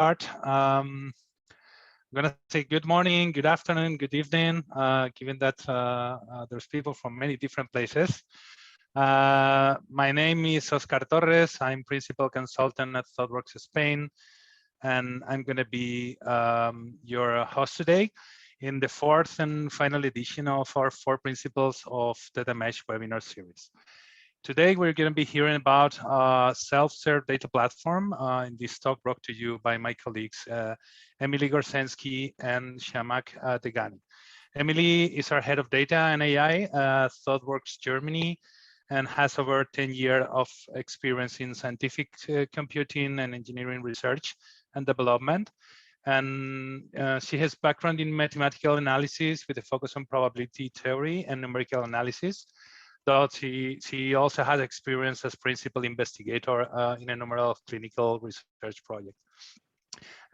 I'm going to say good morning, good afternoon, good evening, given that there's people from many different places. My name is Oscar Torres. I'm principal consultant at Thoughtworks Spain, and I'm going to be your host today in the fourth and final edition of our 4 Principles of Data Mesh webinar series. Today, we're going to be hearing about self-serve data platform in this talk brought to you by my colleagues, Emily Gorsensky and Zhamak Degani. Emily is our head of data and AI at Thoughtworks Germany and has over 10 years of experience in scientific computing and engineering research and development. And she has background in mathematical analysis with a focus on probability theory and numerical analysis. Though she also has experience as principal investigator in a number of clinical research projects.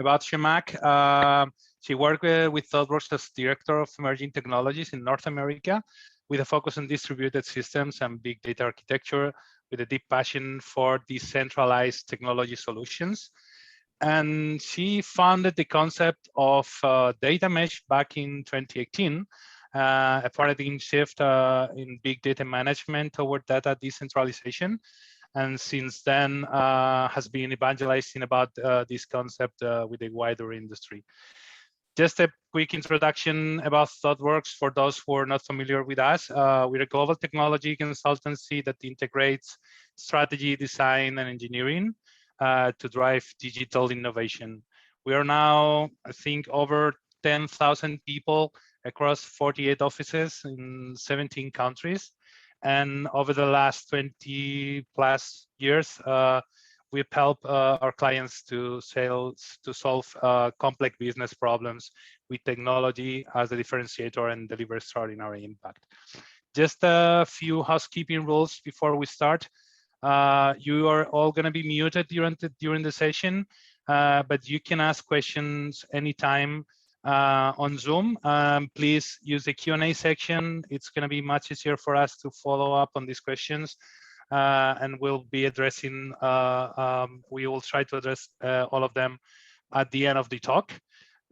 About Zhamak, she worked with Thoughtworks as Director of Emerging Technologies in North America with a focus on distributed systems and big data architecture with a deep passion for decentralized technology solutions. And she founded the concept of data mesh back in 2018, a paradigm shift in big data management toward data decentralization. And since then has been evangelizing about this concept with a wider industry. Just a quick introduction about Thoughtworks for those who are not familiar with us. We're a global technology consultancy that integrates strategy, design, and engineering to drive digital innovation. We are now, I think, over 10,000 people across 48 offices in 17 countries. And over the last 20 plus years, we've helped our clients to solve complex business problems with technology as a differentiator and deliver extraordinary impact. Just a few housekeeping rules before we start. You are all going to be muted during the session, but you can ask questions anytime on Zoom. Please use the Q&A section. It's going to be much easier for us to follow up on these questions, and we'll be addressing. We will try to address all of them at the end of the talk.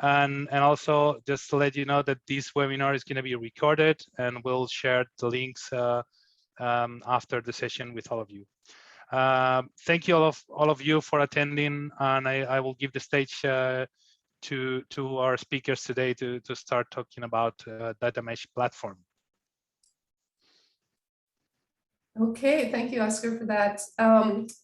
And also, just to let you know that this webinar is going to be recorded, and we'll share the links after the session with all of you. Thank you all of you for attending, and I will give the stage to our speakers today to start talking about data mesh platform. Okay, thank you, Oscar, for that.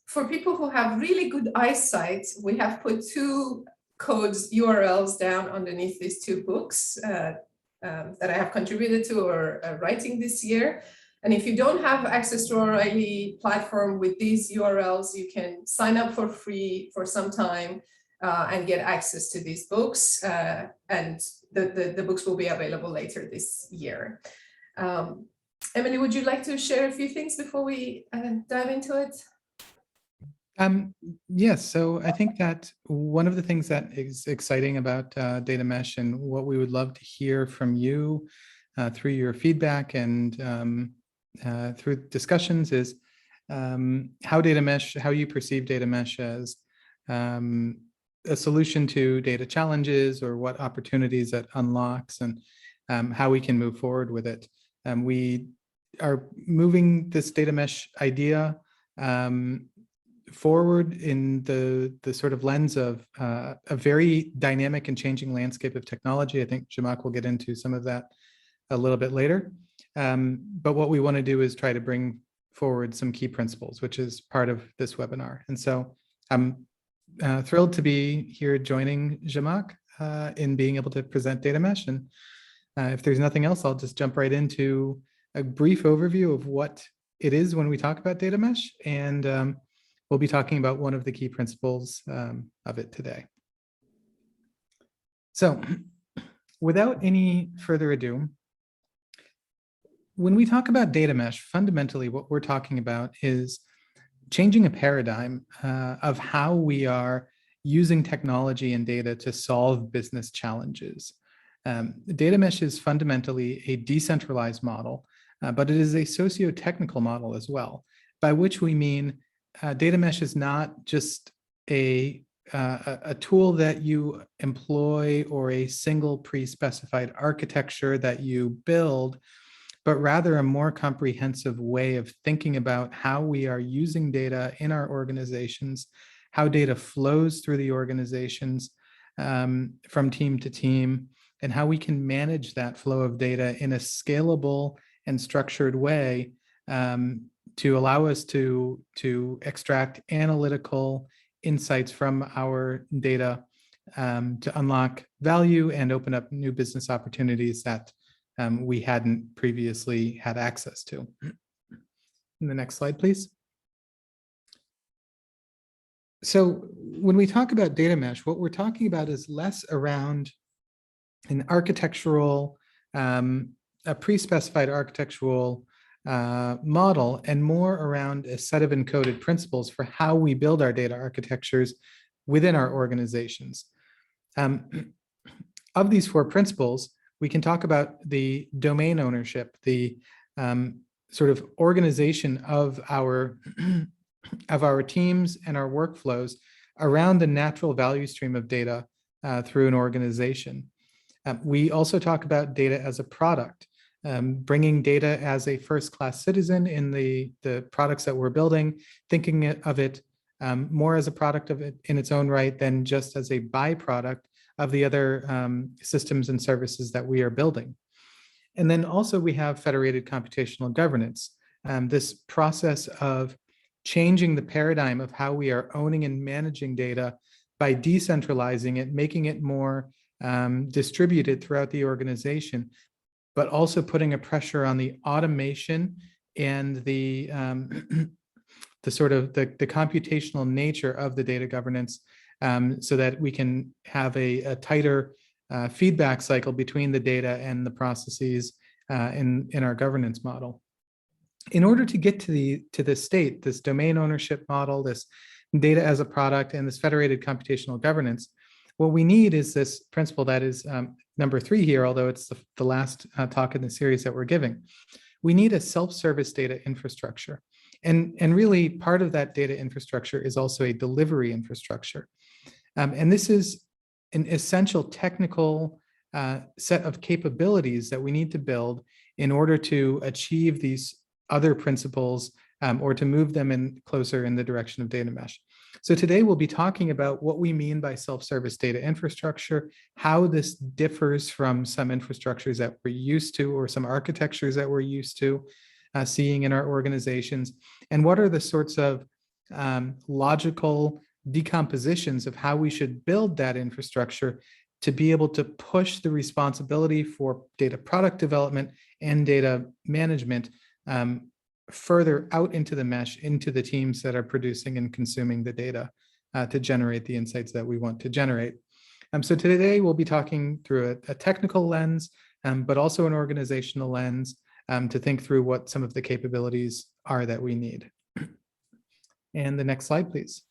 For people who have really good eyesight, we have put 2 codes URLs down underneath these 2 books that I have contributed to or writing this year. And if you don't have access to our O'Reilly platform with these URLs, you can sign up for free for some time and get access to these books. And the books will be available later this year. Emily, would you like to share a few things before we dive into it? Yes, so I think that one of the things that is exciting about data mesh and what we would love to hear from you through your feedback and through discussions is how you perceive data mesh as a solution to data challenges or what opportunities it unlocks and how we can move forward with it. We are moving this data mesh idea forward in the sort of lens of a very dynamic and changing landscape of technology. I think Zhamak will get into some of that a little bit later. But what we want to do is try to bring forward some key principles, which is part of this webinar. And so I'm thrilled to be here joining Zhamak in being able to present data mesh. And if there's nothing else, I'll just jump right into a brief overview of what it is when we talk about data mesh. And we'll be talking about one of the key principles of it today. So without any further ado, when we talk about data mesh, fundamentally what we're talking about is changing a paradigm of how we are using technology and data to solve business challenges. Data mesh is fundamentally a decentralized model, but it is a socio-technical model as well, by which we mean data mesh is not just a a tool that you employ or a single pre-specified architecture that you build, but rather a more comprehensive way of thinking about how we are using data in our organizations, how data flows through the organizations from team to team, and how we can manage that flow of data in a scalable and structured way to allow us to extract analytical insights from our data to unlock value and open up new business opportunities that we hadn't previously had access to. In the next slide, please. So when we talk about data mesh, what we're talking about is less around an architectural, a pre-specified architectural model, and more around a set of encoded principles for how we build our data architectures within our organizations. Of these 4 principles, we can talk about the domain ownership, the sort of organization of our teams and our workflows around the natural value stream of data through an organization. We also talk about data as a product, bringing data as a first-class citizen in the products that we're building, thinking of it more as a product of it in its own right than just as a byproduct of the other systems and services that we are building. And then also we have federated computational governance, this process of changing the paradigm of how we are owning and managing data by decentralizing it, making it more distributed throughout the organization, but also putting a pressure on the automation and the sort of the computational nature of the data governance, so that we can have a tighter feedback cycle between the data and the processes in our governance model. In order to get to this state, this domain ownership model, this data as a product, and this federated computational governance, what we need is this principle that is number 3 here, although it's the last talk in the series that we're giving. We need a self-service data infrastructure. And really part of that data infrastructure is also a delivery infrastructure. And this is an essential technical set of capabilities that we need to build in order to achieve these other principles or to move them in closer in the direction of data mesh. So today we'll be talking about what we mean by self-service data infrastructure, how this differs from some infrastructures that we're used to or some architectures that we're used to seeing in our organizations, and what are the sorts of logical decompositions of how we should build that infrastructure to be able to push the responsibility for data product development and data management further out into the mesh, into the teams that are producing and consuming the data to generate the insights that we want to generate. So today we'll be talking through a technical lens, but also an organizational lens to think through what some of the capabilities are that we need. And the next slide, please.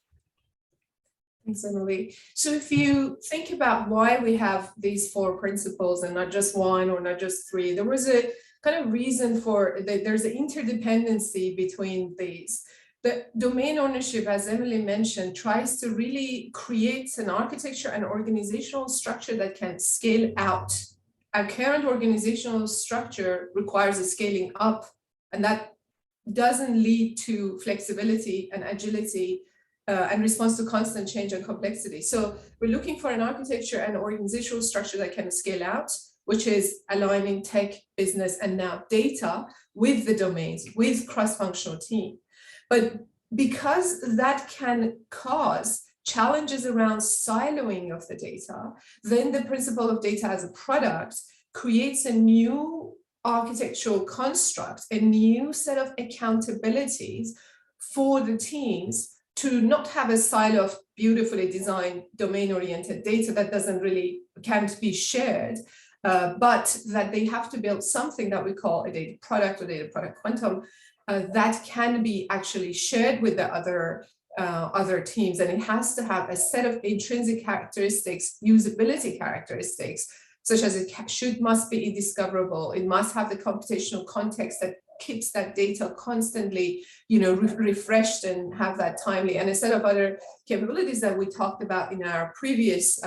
Thanks, Emily. So if you think about why we have these 4 principles and not just 1 or not just 3, there was a kind of reason for there's an interdependency between these. The domain ownership, as Emily mentioned, tries to really create an architecture and organizational structure that can scale out. Our current organizational structure requires a scaling up, and that doesn't lead to flexibility and agility and response to constant change and complexity. So we're looking for an architecture and organizational structure that can scale out, which is aligning tech, business, and now data with the domains, with cross-functional team. But because that can cause challenges around siloing of the data, then the principle of data as a product creates a new architectural construct, a new set of accountabilities for the teams to not have a silo of beautifully designed domain-oriented data that can't be shared, but that they have to build something that we call a data product or data product quantum that can be actually shared with the other teams. And it has to have a set of intrinsic characteristics, usability characteristics, such as it must be indiscoverable. It must have the computational context that keeps that data constantly, refreshed and have that timely, and a set of other capabilities that we talked about in our previous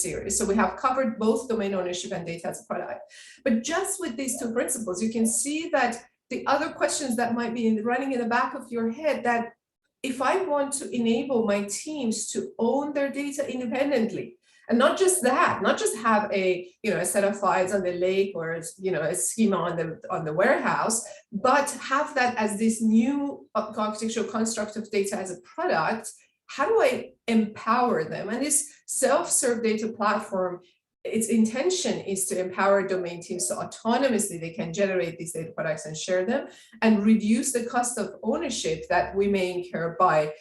series. So we have covered both domain ownership and data as a product. But just with these two principles, you can see that the other questions that might be running in the back of your head, that if I want to enable my teams to own their data independently, and not just that, not just have a set of files on the lake or a schema on the warehouse, but have that as this new architectural construct of data as a product. How do I empower them? And this self-serve data platform, its intention is to empower domain teams so autonomously they can generate these data products and share them, and reduce the cost of ownership that we may incur by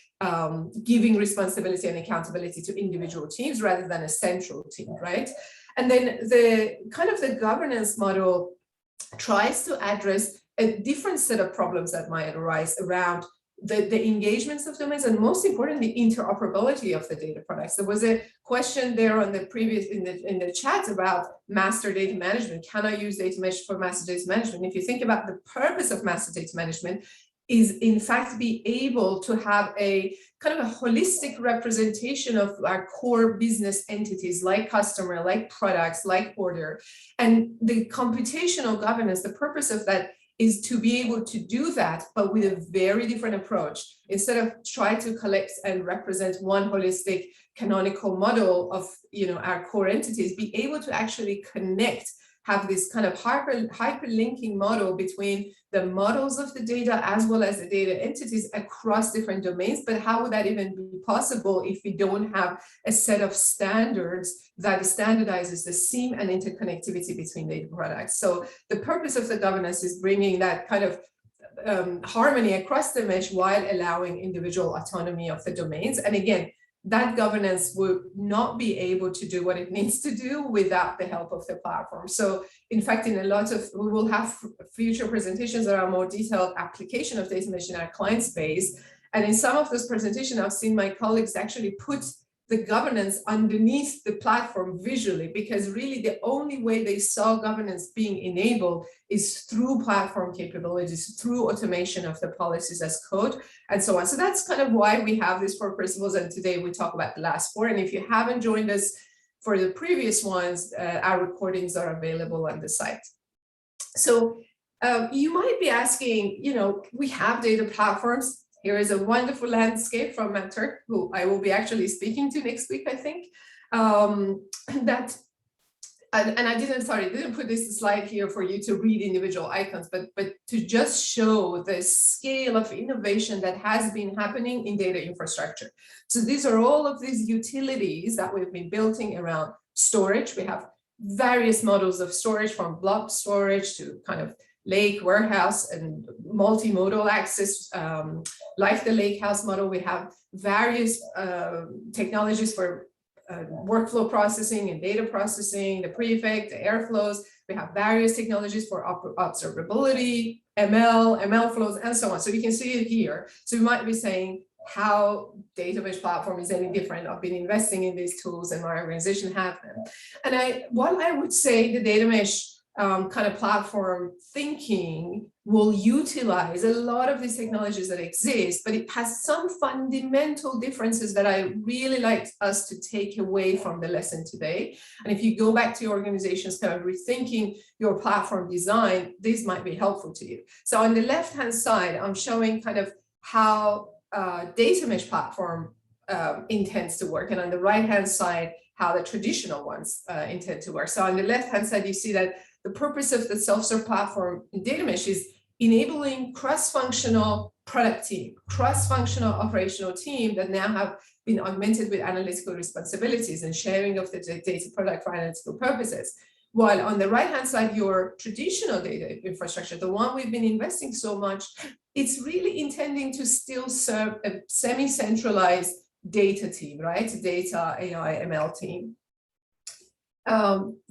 giving responsibility and accountability to individual teams rather than a central team, right? And then the governance model tries to address a different set of problems that might arise around the engagements of domains, and most importantly, interoperability of the data products. There was a question there on the previous in the chat about master data management. Can I use data mesh for master data management? If you think about the purpose of master data management, is in fact be able to have a kind of a holistic representation of our core business entities like customer, like products, like order. And the computational governance, the purpose of that is to be able to do that, but with a very different approach. Instead of try to collect and represent one holistic canonical model of our core entities, be able to actually connect, have this kind of hyperlinking model between the models of the data as well as the data entities across different domains. But how would that even be possible if we don't have a set of standards that standardizes the seam and interconnectivity between data products? So the purpose of the governance is bringing that kind of harmony across the mesh while allowing individual autonomy of the domains. And again, that governance would not be able to do what it needs to do without the help of the platform. So in fact, we will have future presentations that are more detailed application of data mesh in our client space. And in some of those presentations, I've seen my colleagues actually put the governance underneath the platform visually, because really the only way they saw governance being enabled is through platform capabilities, through automation of the policies as code, and so on. So that's kind of why we have these 4 principles, and today we talk about the last 4. And if you haven't joined us for the previous ones, our recordings are available on the site. So you might be asking, we have data platforms. Here is a wonderful landscape from Matt Turk, who I will be actually speaking to next week, I think. And I didn't put this slide here for you to read individual icons, but to just show the scale of innovation that has been happening in data infrastructure. So these are all of these utilities that we've been building around storage. We have various models of storage, from blob storage to kind of lake, warehouse, and multimodal access, like the lakehouse model. We have various technologies for workflow processing and data processing, the prefect, the airflows. We have various technologies for observability, ML flows, and so on. So you can see it here. So you might be saying, how data mesh platform is any different? I've been investing in these tools and my organization have them. And what I would say, the data mesh kind of platform thinking will utilize a lot of these technologies that exist, but it has some fundamental differences that I really like us to take away from the lesson today. And if you go back to your organizations, kind of rethinking your platform design, this might be helpful to you. So on the left-hand side, I'm showing kind of how data mesh platform intends to work, and on the right-hand side, how the traditional ones intend to work. So on the left-hand side, you see that the purpose of the self-serve platform in data mesh is enabling cross-functional product team, cross-functional operational team that now have been augmented with analytical responsibilities and sharing of the data product for analytical purposes. While on the right-hand side, your traditional data infrastructure, the one we've been investing so much, it's really intending to still serve a semi-centralized data team, right? Data, AI, ML team.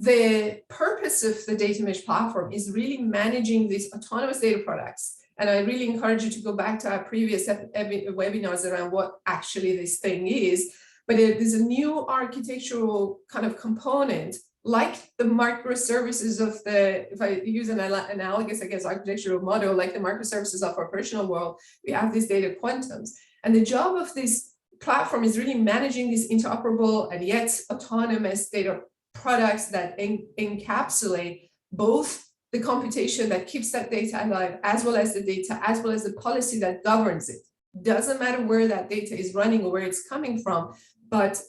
The purpose of the data mesh platform is really managing these autonomous data products. And I really encourage you to go back to our previous webinars around what actually this thing is. but there's a new architectural kind of component, like the microservices of the, if I use an analogous, I guess, architectural model, like the microservices of our operational world, we have these data quantums. And the job of this platform is really managing these interoperable and yet autonomous data products that encapsulate both the computation that keeps that data alive, as well as the data, as well as the policy that governs it. Doesn't matter where that data is running or where it's coming from, but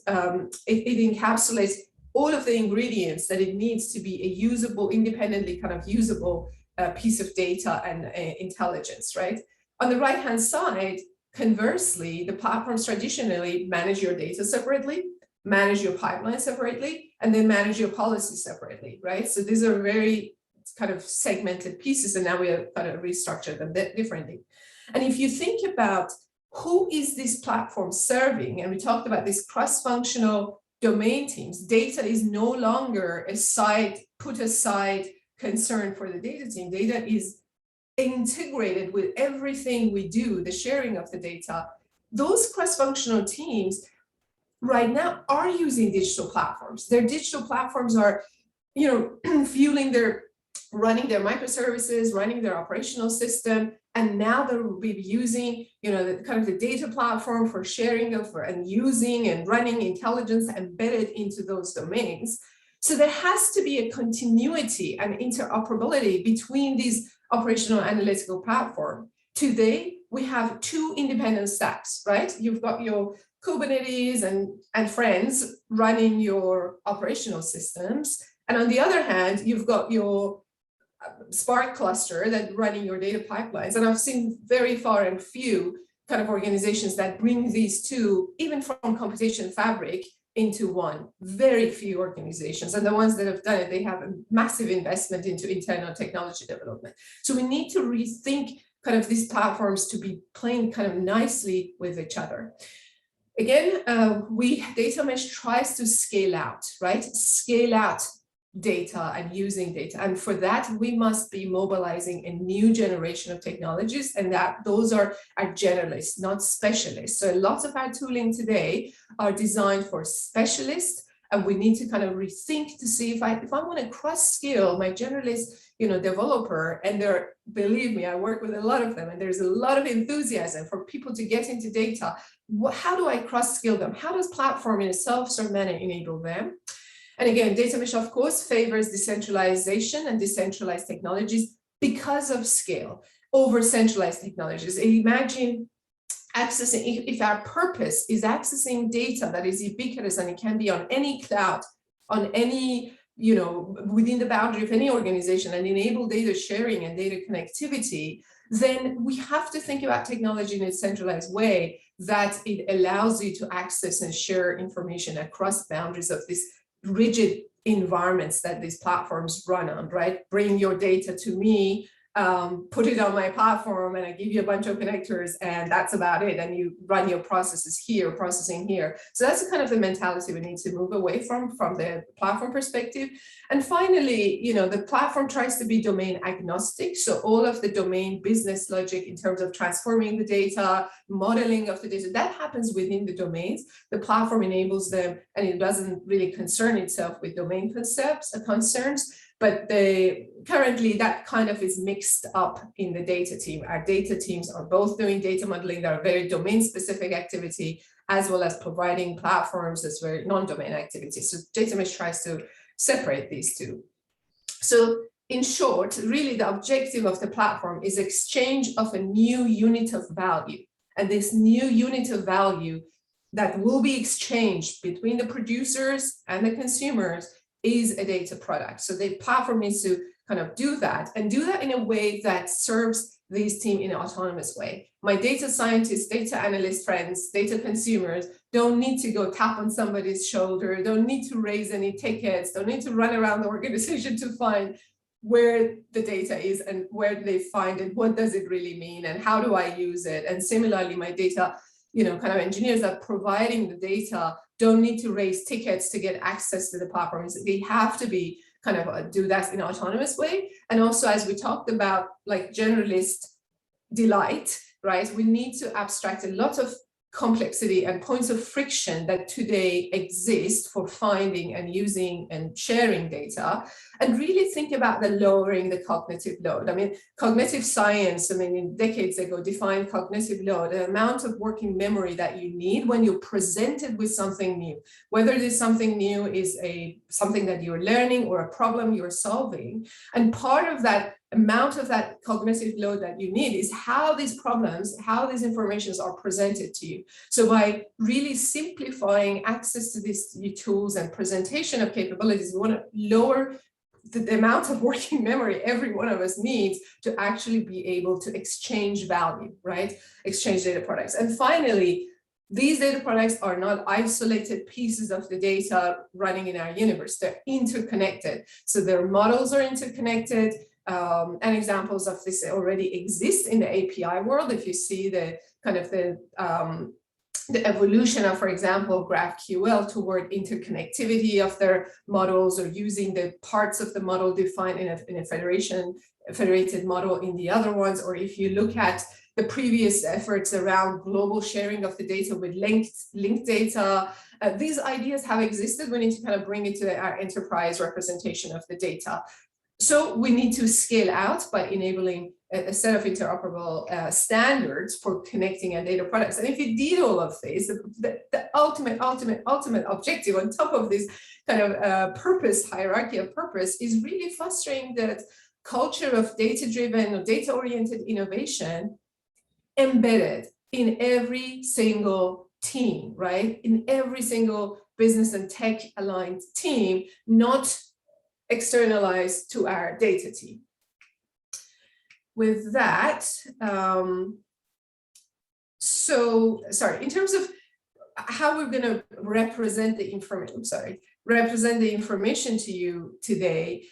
it encapsulates all of the ingredients that it needs to be a usable, independently kind of usable piece of data and intelligence, right? On the right-hand side, conversely, the platforms traditionally manage your data separately, manage your pipeline separately, and then manage your policy separately, right? So these are very kind of segmented pieces, and now we have kind of restructured them differently. And if you think about who is this platform serving, and we talked about these cross-functional domain teams, data is no longer a put aside concern for the data team. Data is integrated with everything we do, the sharing of the data. Those cross-functional teams right now are using digital platforms. Their digital platforms are, fueling running their microservices, running their operational system, and now they will be using, the data platform for sharing of and using and running intelligence embedded into those domains. So there has to be a continuity and interoperability between these operational analytical platform. Today, we have two independent stacks, right? You've got your Kubernetes and friends running your operational systems. And on the other hand, you've got your Spark cluster that running your data pipelines. And I've seen very far and few kind of organizations that bring these two, even from computation fabric, into one. Very few organizations. And the ones that have done it, they have a massive investment into internal technology development. So we need to rethink kind of these platforms to be playing kind of nicely with each other. Again, data mesh tries to scale out, right? Scale out data and using data. And for that, we must be mobilizing a new generation of technologies, and those are generalists, not specialists. So lots of our tooling today are designed for specialists, and we need to kind of rethink to see if I want to cross-skill my generalist, developer, and believe me, I work with a lot of them, and there's a lot of enthusiasm for people to get into data. How do I cross-skill them? How does platform in a self-serve manner enable them? And again, data mesh, of course, favors decentralization and decentralized technologies because of scale over centralized technologies. Imagine accessing, if our purpose is accessing data that is ubiquitous and it can be on any cloud, on any, within the boundary of any organization, and enable data sharing and data connectivity, then we have to think about technology in a centralized way that it allows you to access and share information across boundaries of this rigid environments that these platforms run on, right? Bring your data to me, put it on my platform, and I give you a bunch of connectors, and that's about it. And you run your processes here, processing here. So that's the kind of the mentality we need to move away from the platform perspective. And finally, the platform tries to be domain agnostic. So all of the domain business logic in terms of transforming the data, modeling of the data, that happens within the domains. The platform enables them, and it doesn't really concern itself with domain concerns. But currently that kind of is mixed up in the data team. Our data teams are both doing data modeling that are very domain specific activity, as well as providing platforms that's very non-domain activity. So data mesh tries to separate these two. So in short, really the objective of the platform is exchange of a new unit of value. And this new unit of value that will be exchanged between the producers and the consumers is a data product. So the platform needs to kind of do that, and do that in a way that serves this team in an autonomous way. My data scientists, data analyst friends, data consumers don't need to go tap on somebody's shoulder, don't need to raise any tickets, don't need to run around the organization to find where the data is and where do they find it, what does it really mean, and how do I use it? And similarly, my data kind of engineers that are providing the data don't need to raise tickets to get access to the platforms. They have to be kind of do that in an autonomous way. And also, as we talked about, like generalist delight, right? We need to abstract a lot of complexity and points of friction that today exist for finding and using and sharing data, and really think about the lowering the cognitive load. I mean, cognitive science, decades ago, defined cognitive load, the amount of working memory that you need when you're presented with something new, whether this something new is something that you're learning or a problem you're solving. And part of that amount of that cognitive load that you need is how these problems, how these informations are presented to you. So by really simplifying access to these tools and presentation of capabilities, we want to lower the amount of working memory every one of us needs to actually be able to exchange value, right? Exchange data products. And finally, these data products are not isolated pieces of the data running in our universe. They're interconnected. So their models are interconnected. And examples of this already exist in the API world. If you see the kind of the evolution of, for example, GraphQL toward interconnectivity of their models, or using the parts of the model defined in a federated model in the other ones, or if you look at the previous efforts around global sharing of the data with linked data, these ideas have existed. We need to kind of bring it to our enterprise representation of the data. So we need to scale out by enabling a set of interoperable standards for connecting our data products. And if you did all of this, the ultimate objective on top of this kind of hierarchy of purpose is really fostering that culture of data-driven or data-oriented innovation embedded in every single team, right? In every single business and tech-aligned team, not externalized to our data team. With that, in terms of how we're going to represent the information to you today,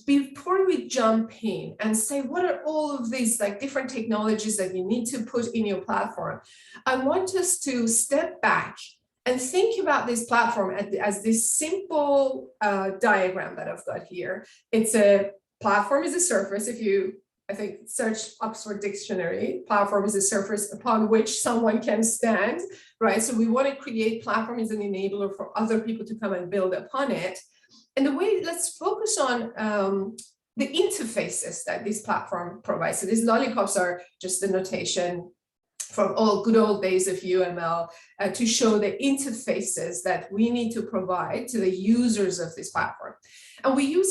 before we jump in and say what are all of these like different technologies that you need to put in your platform, I want us to step back and think about this platform as this simple diagram that I've got here. It's a platform is a surface. If you, I think, search Oxford Dictionary, platform is a surface upon which someone can stand, right? So we want to create platform as an enabler for other people to come and build upon it. And the way, let's focus on the interfaces that this platform provides. So these lollipops are just the notation from all good old days of UML to show the interfaces that we need to provide to the users of this platform. And we use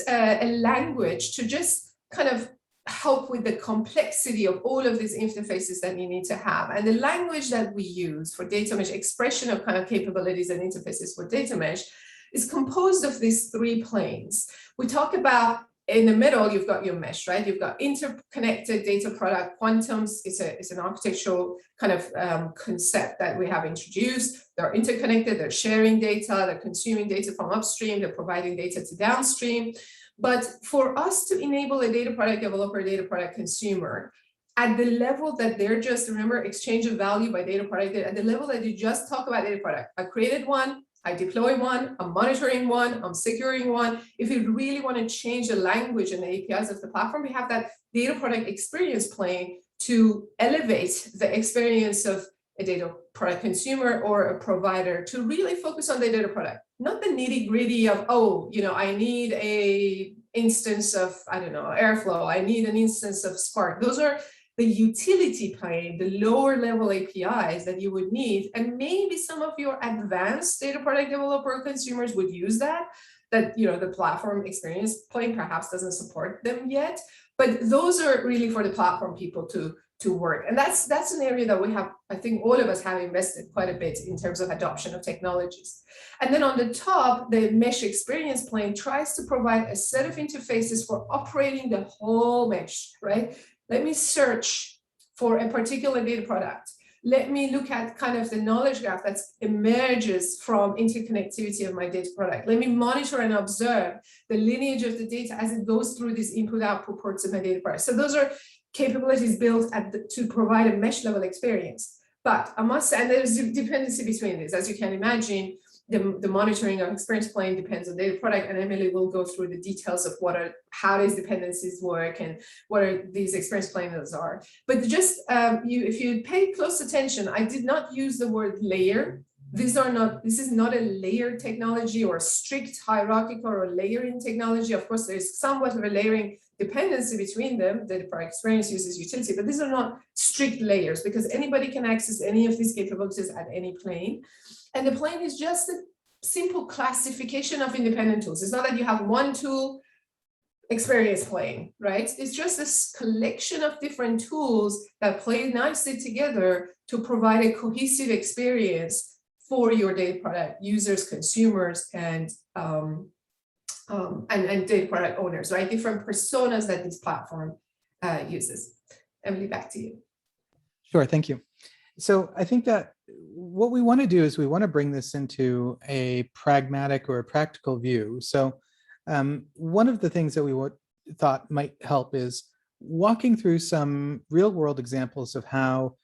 a language to just kind of help with the complexity of all of these interfaces that you need to have. And the language that we use for data mesh, expression of kind of capabilities and interfaces for data mesh, is composed of these three planes. We talk about, in the middle, you've got your mesh, right? You've got interconnected data product. Quantums is an architectural kind of concept that we have introduced. They're interconnected, they're sharing data, they're consuming data from upstream, they're providing data to downstream. But for us to enable a data product developer, data product consumer, at the level that they're just, remember, exchange of value by data product, at the level that you just talk about data product, I created one, I deploy one, I'm monitoring one, I'm securing one. If you really want to change the language and the APIs of the platform, we have that data product experience plane to elevate the experience of a data product consumer or a provider to really focus on the data product, not the nitty gritty of, oh, you know, I need a instance of, I don't know, Airflow, I need an instance of Spark. Those are the utility plane, the lower level APIs that you would need. And maybe some of your advanced data product developer consumers would use that, you know, the platform experience plane perhaps doesn't support them yet. But those are really for the platform people to work. And that's an area that we have, I think all of us have invested quite a bit in terms of adoption of technologies. And then on the top, the mesh experience plane tries to provide a set of interfaces for operating the whole mesh, right? Let me search for a particular data product. Let me look at kind of the knowledge graph that emerges from interconnectivity of my data product. Let me monitor and observe the lineage of the data as it goes through these input-output ports of my data product. So those are capabilities built to provide a mesh level experience. But I must say, and there's a dependency between these. As you can imagine, the monitoring of experience plane depends on data product, and Emily will go through the details of how these dependencies work and what are these experience planes are. But just if you pay close attention, I did not use the word layer. This is not a layered technology or strict hierarchical or layering technology. Of course, there's somewhat of a layering dependency between them. The product experience uses utility, but these are not strict layers because anybody can access any of these capabilities at any plane. And the plane is just a simple classification of independent tools. It's not that you have one tool experience plane, right? It's just this collection of different tools that play nicely together to provide a cohesive experience for your data product users, consumers, and data product owners, right? Different personas that this platform uses. Emily, back to you. Sure, thank you. So I think that what we want to do is we want to bring this into a pragmatic or a practical view. So one of the things that we thought might help is walking through some real world examples of how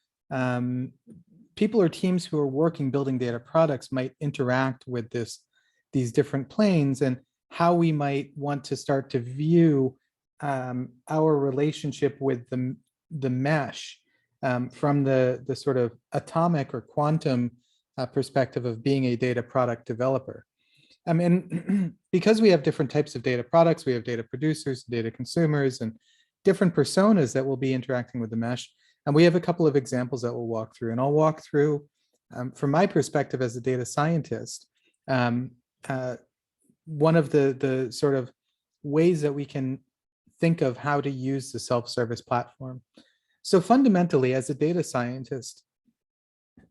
people or teams who are working building data products might interact with these different planes, and how we might want to start to view our relationship with the mesh from the sort of atomic or quantum perspective of being a data product developer. And because we have different types of data products, we have data producers, data consumers, and different personas that will be interacting with the mesh. And we have a couple of examples that we'll walk through. And I'll walk through, from my perspective as a data scientist, one of the sort of ways that we can think of how to use the self-service platform. So fundamentally, as a data scientist,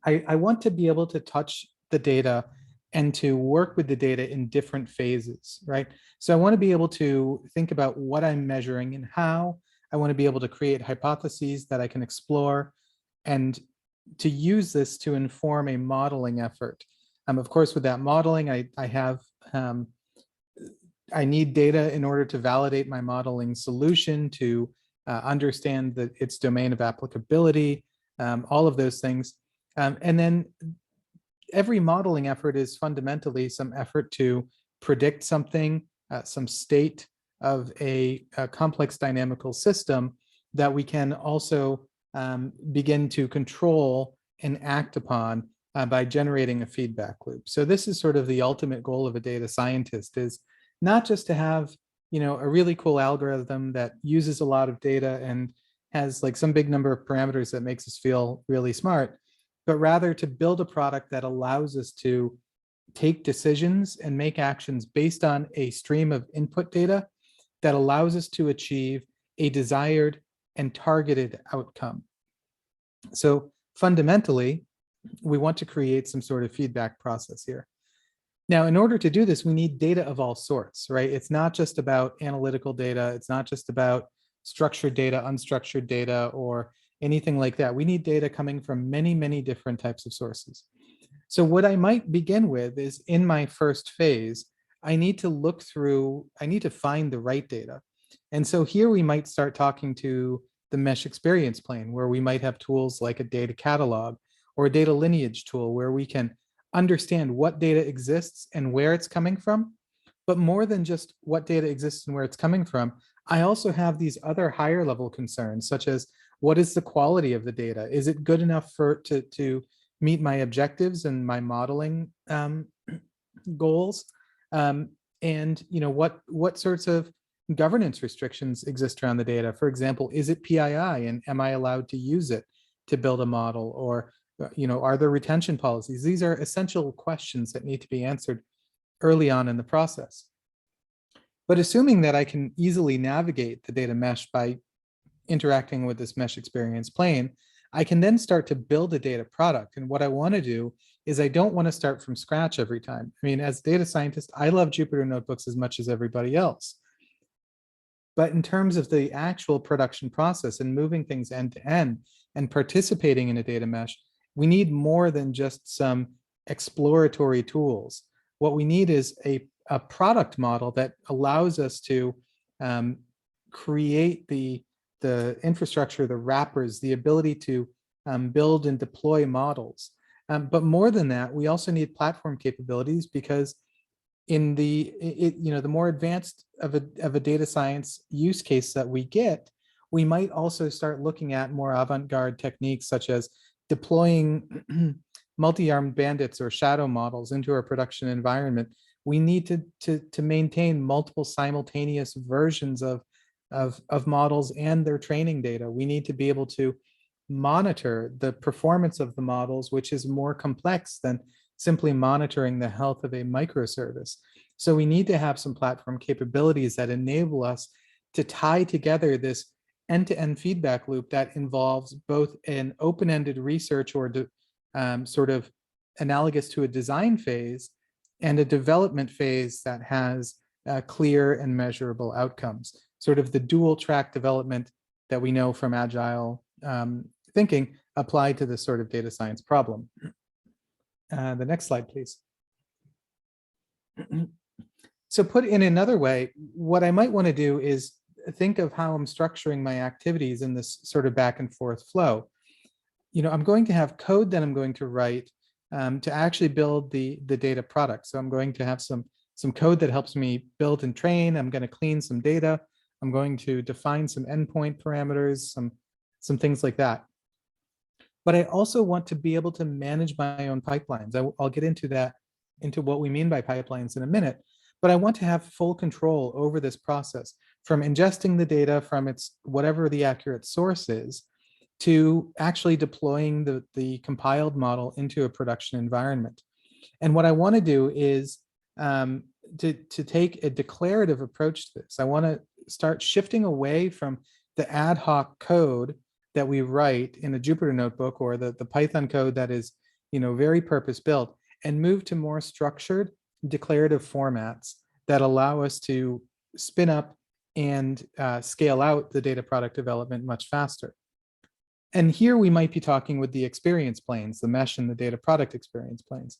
I want to be able to touch the data and to work with the data in different phases, right? So I want to be able to think about what I'm measuring and how. I want to be able to create hypotheses that I can explore and to use this to inform a modeling effort. Of course, with that modeling, I need data in order to validate my modeling solution, to understand its domain of applicability, all of those things. And then every modeling effort is fundamentally some effort to predict something, some state of a complex dynamical system that we can also begin to control and act upon by generating a feedback loop. So this is sort of the ultimate goal of a data scientist, is not just to have, a really cool algorithm that uses a lot of data and has like some big number of parameters that makes us feel really smart, but rather to build a product that allows us to take decisions and make actions based on a stream of input data that allows us to achieve a desired and targeted outcome. So fundamentally, we want to create some sort of feedback process here. Now, in order to do this, we need data of all sorts, right? It's not just about analytical data. It's not just about structured data, unstructured data, or anything like that. We need data coming from many, many different types of sources. So what I might begin with is, in my first phase, I need to find the right data. And so here we might start talking to the mesh experience plane, where we might have tools like a data catalog or a data lineage tool, where we can understand what data exists and where it's coming from. But more than just what data exists and where it's coming from, I also have these other higher level concerns, such as what is the quality of the data? Is it good enough to meet my objectives and my modeling goals? And what sorts of governance restrictions exist around the data? For example, is it PII, and am I allowed to use it to build a model? Or are there retention policies? These are essential questions that need to be answered early on in the process. But assuming that I can easily navigate the data mesh by interacting with this mesh experience plane, I can then start to build a data product. And what I want to do is, I don't want to start from scratch every time. I mean, as a data scientist, I love Jupyter Notebooks as much as everybody else. But in terms of the actual production process and moving things end to end and participating in a data mesh, we need more than just some exploratory tools. What we need is a product model that allows us to create the infrastructure, the wrappers, the ability to build and deploy models. But more than that, we also need platform capabilities, because in the the more advanced of a data science use case that we get, we might also start looking at more avant-garde techniques, such as deploying multi-armed bandits or shadow models into our production environment. We need to maintain multiple simultaneous versions of models and their training data. We need to be able to monitor the performance of the models, which is more complex than simply monitoring the health of a microservice. So we need to have some platform capabilities that enable us to tie together this end-to-end feedback loop that involves both an open-ended research or sort of analogous to a design phase, and a development phase that has clear and measurable outcomes, sort of the dual track development that we know from agile thinking applied to this sort of data science problem. The next slide, please. So put in another way, what I might want to do is think of how I'm structuring my activities in this sort of back and forth flow. I'm going to have code that I'm going to write to actually build the data product. So I'm going to have some code that helps me build and train. I'm going to clean some data. I'm going to define some endpoint parameters, some things like that. But I also want to be able to manage my own pipelines. I'll get into that, into what we mean by pipelines in a minute. But I want to have full control over this process, from ingesting the data from its whatever the accurate source is, to actually deploying the compiled model into a production environment. And what I want to do is to take a declarative approach to this. I want to start shifting away from the ad hoc code that we write in a Jupyter notebook, or the Python code that is very purpose-built, and move to more structured declarative formats that allow us to spin up and scale out the data product development much faster. And here we might be talking with the experience planes, the mesh and the data product experience planes.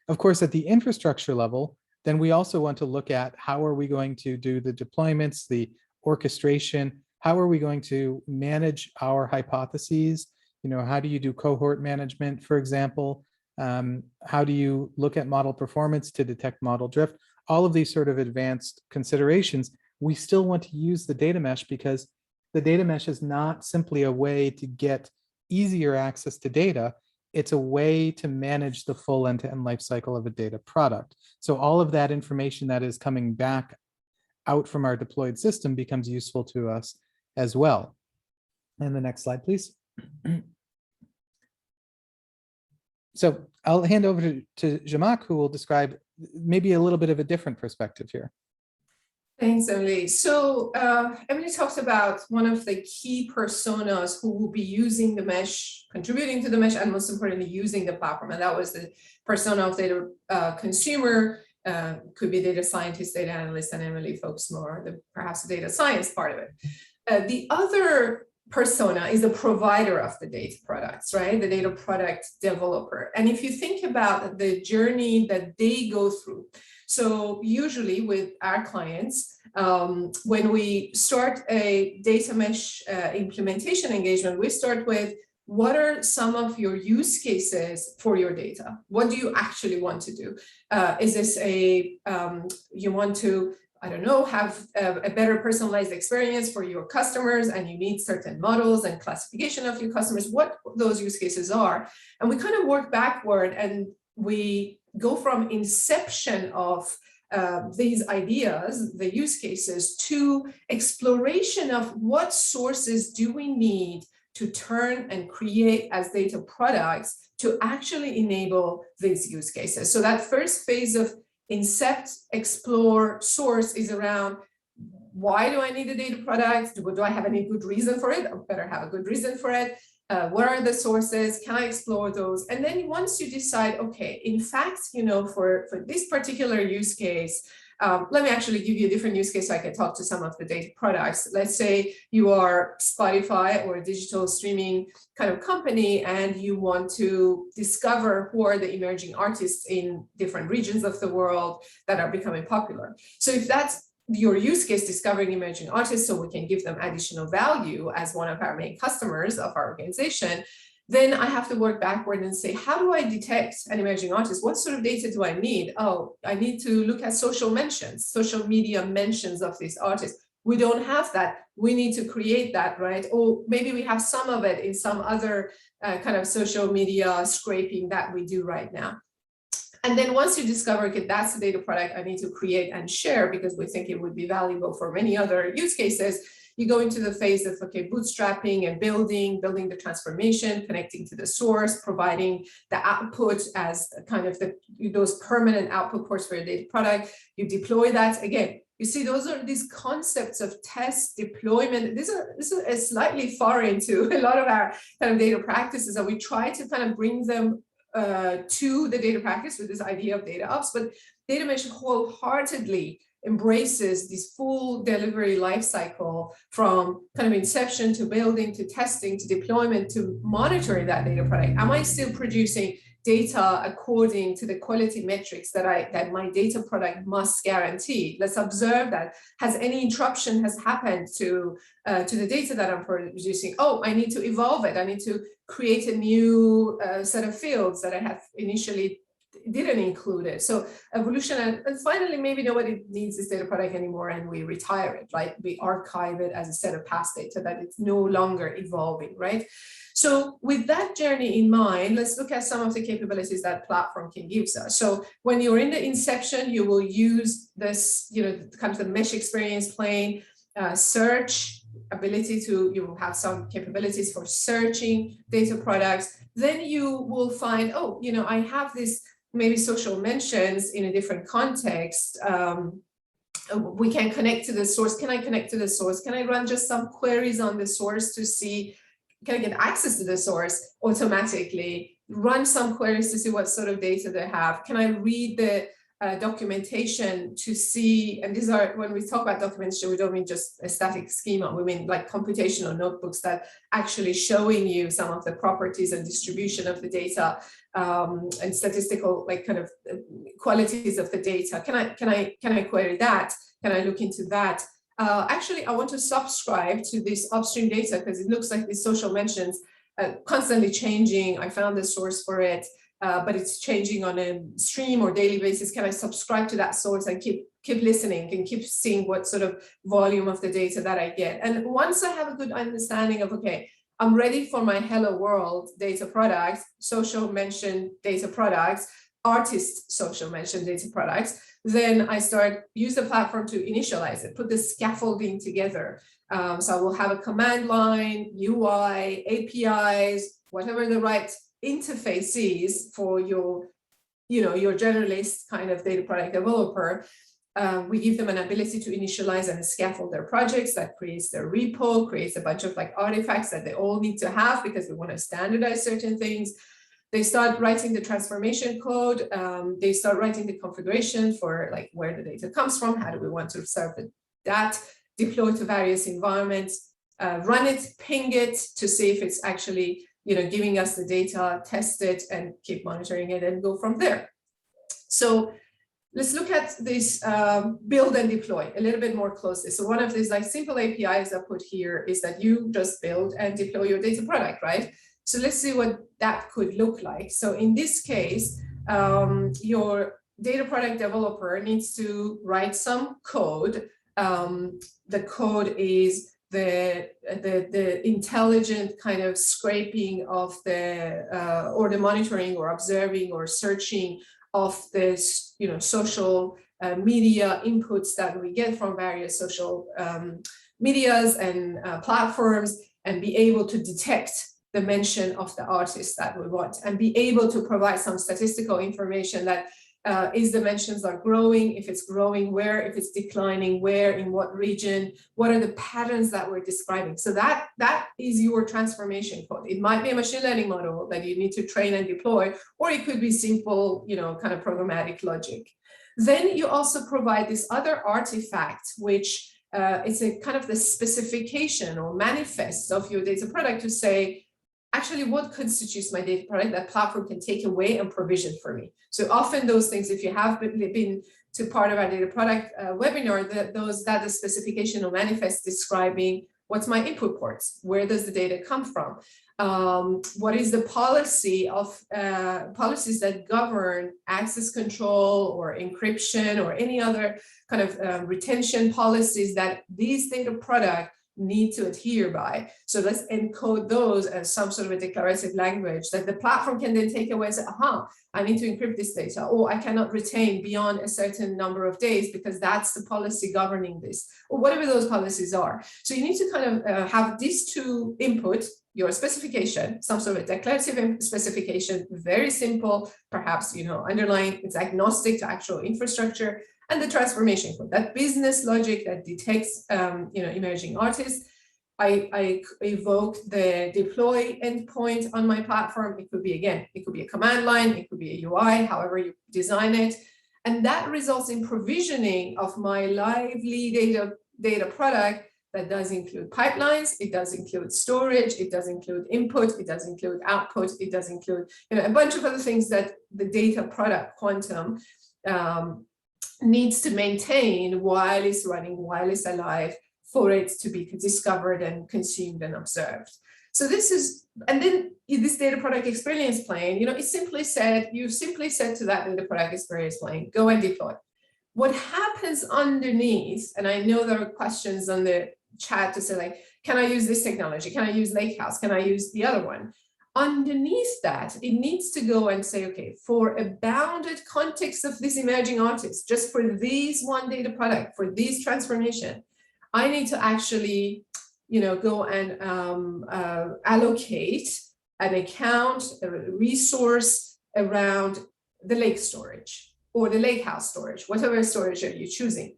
Of course, at the infrastructure level, then we also want to look at how are we going to do the deployments, the orchestration, how are we going to manage our hypotheses? How do you do cohort management, for example? How do you look at model performance to detect model drift? All of these sort of advanced considerations, we still want to use the data mesh, because the data mesh is not simply a way to get easier access to data. It's a way to manage the full end-to-end life cycle of a data product. So all of that information that is coming back out from our deployed system becomes useful to us as well. And the next slide, please. So I'll hand over to Zhamak, who will describe maybe a little bit of a different perspective here. Thanks, Emily. So Emily talks about one of the key personas who will be using the mesh, contributing to the mesh, and most importantly, using the platform. And that was the persona of data consumer, could be data scientist, data analyst, and Emily focused more on perhaps the data science part of it. The other persona is the provider of the data products, right? The data product developer. And if you think about the journey that they go through, so usually with our clients, when we start a data mesh implementation engagement, we start with, what are some of your use cases for your data? What do you actually want to do? Is this you want to, I don't know, have a better personalized experience for your customers, and you need certain models and classification of your customers, what those use cases are. And we kind of work backward, and we go from inception of these ideas, the use cases, to exploration of what sources do we need to turn and create as data products to actually enable these use cases. So that first phase of incept, explore, source is around, why do I need a data product? Do I have any good reason for it? I better have a good reason for it. What are the sources? Can I explore those? And then once you decide, okay, in fact, for this particular use case, let me actually give you a different use case so I can talk to some of the data products. Let's say you are Spotify or a digital streaming kind of company, and you want to discover who are the emerging artists in different regions of the world that are becoming popular. So if that's your use case, discovering emerging artists, so we can give them additional value as one of our main customers of our organization, Then I have to work backward and say, how do I detect an emerging artist? What sort of data do I need? Oh, I need to look at social mentions, social media mentions of this artist. We don't have that. We need to create that, right? Or maybe we have some of it in some other kind of social media scraping that we do right now. And then once you discover, okay, that's the data product I need to create and share because we think it would be valuable for many other use cases, you go into the phase of, okay, bootstrapping and building the transformation, connecting to the source, providing the output as kind of those permanent output ports for your data product. You deploy that. Again, you see, those are these concepts of test, deployment. This is slightly foreign to a lot of our kind of data practices, and we try to kind of bring them to the data practice with this idea of data ops, but data mesh wholeheartedly embraces this full delivery lifecycle from kind of inception to building to testing to deployment to monitoring that data product. Am I still producing data according to the quality metrics that my data product must guarantee? Let's observe that. Has any interruption has happened to the data that I'm producing? Oh, I need to evolve it. I need to create a new set of fields that I have initially didn't include it. So evolution, and finally, maybe nobody needs this data product anymore and we retire it, right? We archive it as a set of past data that it's no longer evolving, right? So with that journey in mind, let's look at some of the capabilities that platform can give us. So when you're in the inception, you will use this, kind of the mesh experience plane, search ability to, you will have some capabilities for searching data products. Then you will find, oh, I have this maybe social mentions in a different context. We can connect to the source. Can I connect to the source? Can I run just some queries on the source to see, can I get access to the source automatically? Run some queries to see what sort of data they have. Can I read the documentation to see, and these are, when we talk about documentation, we don't mean just a static schema, we mean like computational notebooks that actually showing you some of the properties and distribution of the data and statistical like kind of qualities of the data. Can I query that? Can I look into that? Actually, I want to subscribe to this upstream data because it looks like these social mentions constantly changing. I found the source for it. But it's changing on a stream or daily basis. Can I subscribe to that source and keep listening and keep seeing what sort of volume of the data that I get? And once I have a good understanding of, okay, I'm ready for my hello world data products, social mention data products, artist social mention data products, then I use the platform to initialize it, put the scaffolding together. So I will have a command line, UI, APIs, whatever the right interfaces for your generalist kind of data product developer. We give them an ability to initialize and scaffold their projects. That creates their repo, creates a bunch of like artifacts that they all need to have because we want to standardize certain things. They start writing the transformation code. They start writing the configuration for like where the data comes from, how do we want to serve that, deploy to various environments, run it, ping it to see if it's actually giving us the data, test it, and keep monitoring it and go from there. So let's look at this build and deploy a little bit more closely. So one of these like simple APIs I put here is that you just build and deploy your data product, right? So let's see what that could look like. So in this case, your data product developer needs to write some code. The code is the intelligent kind of scraping of the or the monitoring or observing or searching of this social media inputs that we get from various social medias and platforms, and be able to detect the mention of the artist that we want, and be able to provide some statistical information that is the mentions are growing, if it's growing where, if it's declining where, in what region, what are the patterns that we're describing. So that is your transformation code. It might be a machine learning model that you need to train and deploy, or it could be simple, kind of programmatic logic. Then you also provide this other artifact, which is a kind of the specification or manifest of your data product to say, actually, what constitutes my data product that platform can take away and provision for me. So often those things, if you have been to part of our data product webinar, that the specification or manifest describing What's my input ports? Where does the data come from? What is the policy of policies that govern access control or encryption or any other kind of retention policies that these data product need to adhere by? So let's encode those as some sort of a declarative language that the platform can then take away and say, aha, I need to encrypt this data, or I cannot retain beyond a certain number of days because that's the policy governing this, or whatever those policies are. So you need to kind of have these two inputs, your specification, some sort of declarative specification, very simple, perhaps, underlying, it's agnostic to actual infrastructure, and the transformation code, that business logic that detects, emerging artists. I evoke the deploy endpoint on my platform. It could be, again, it could be a command line, it could be a UI, however you design it. And that results in provisioning of my lively data product that does include pipelines, it does include storage, it does include input, it does include output, it does include a bunch of other things that the data product quantum needs to maintain while it's running, while it's alive, for it to be discovered and consumed and observed. So this is, and then this data product experience plane, it simply said, you simply said to that data product experience plane, go and deploy. What happens underneath, and I know there are questions on the chat to say like, can I use this technology? Can I use Lakehouse? Can I use the other one? Underneath that, it needs to go and say, okay, for a bounded context of this emerging artist, just for these one data product, for these transformation, I need to actually, go and allocate an account, a resource around the lake storage or the Lakehouse storage, whatever storage are you choosing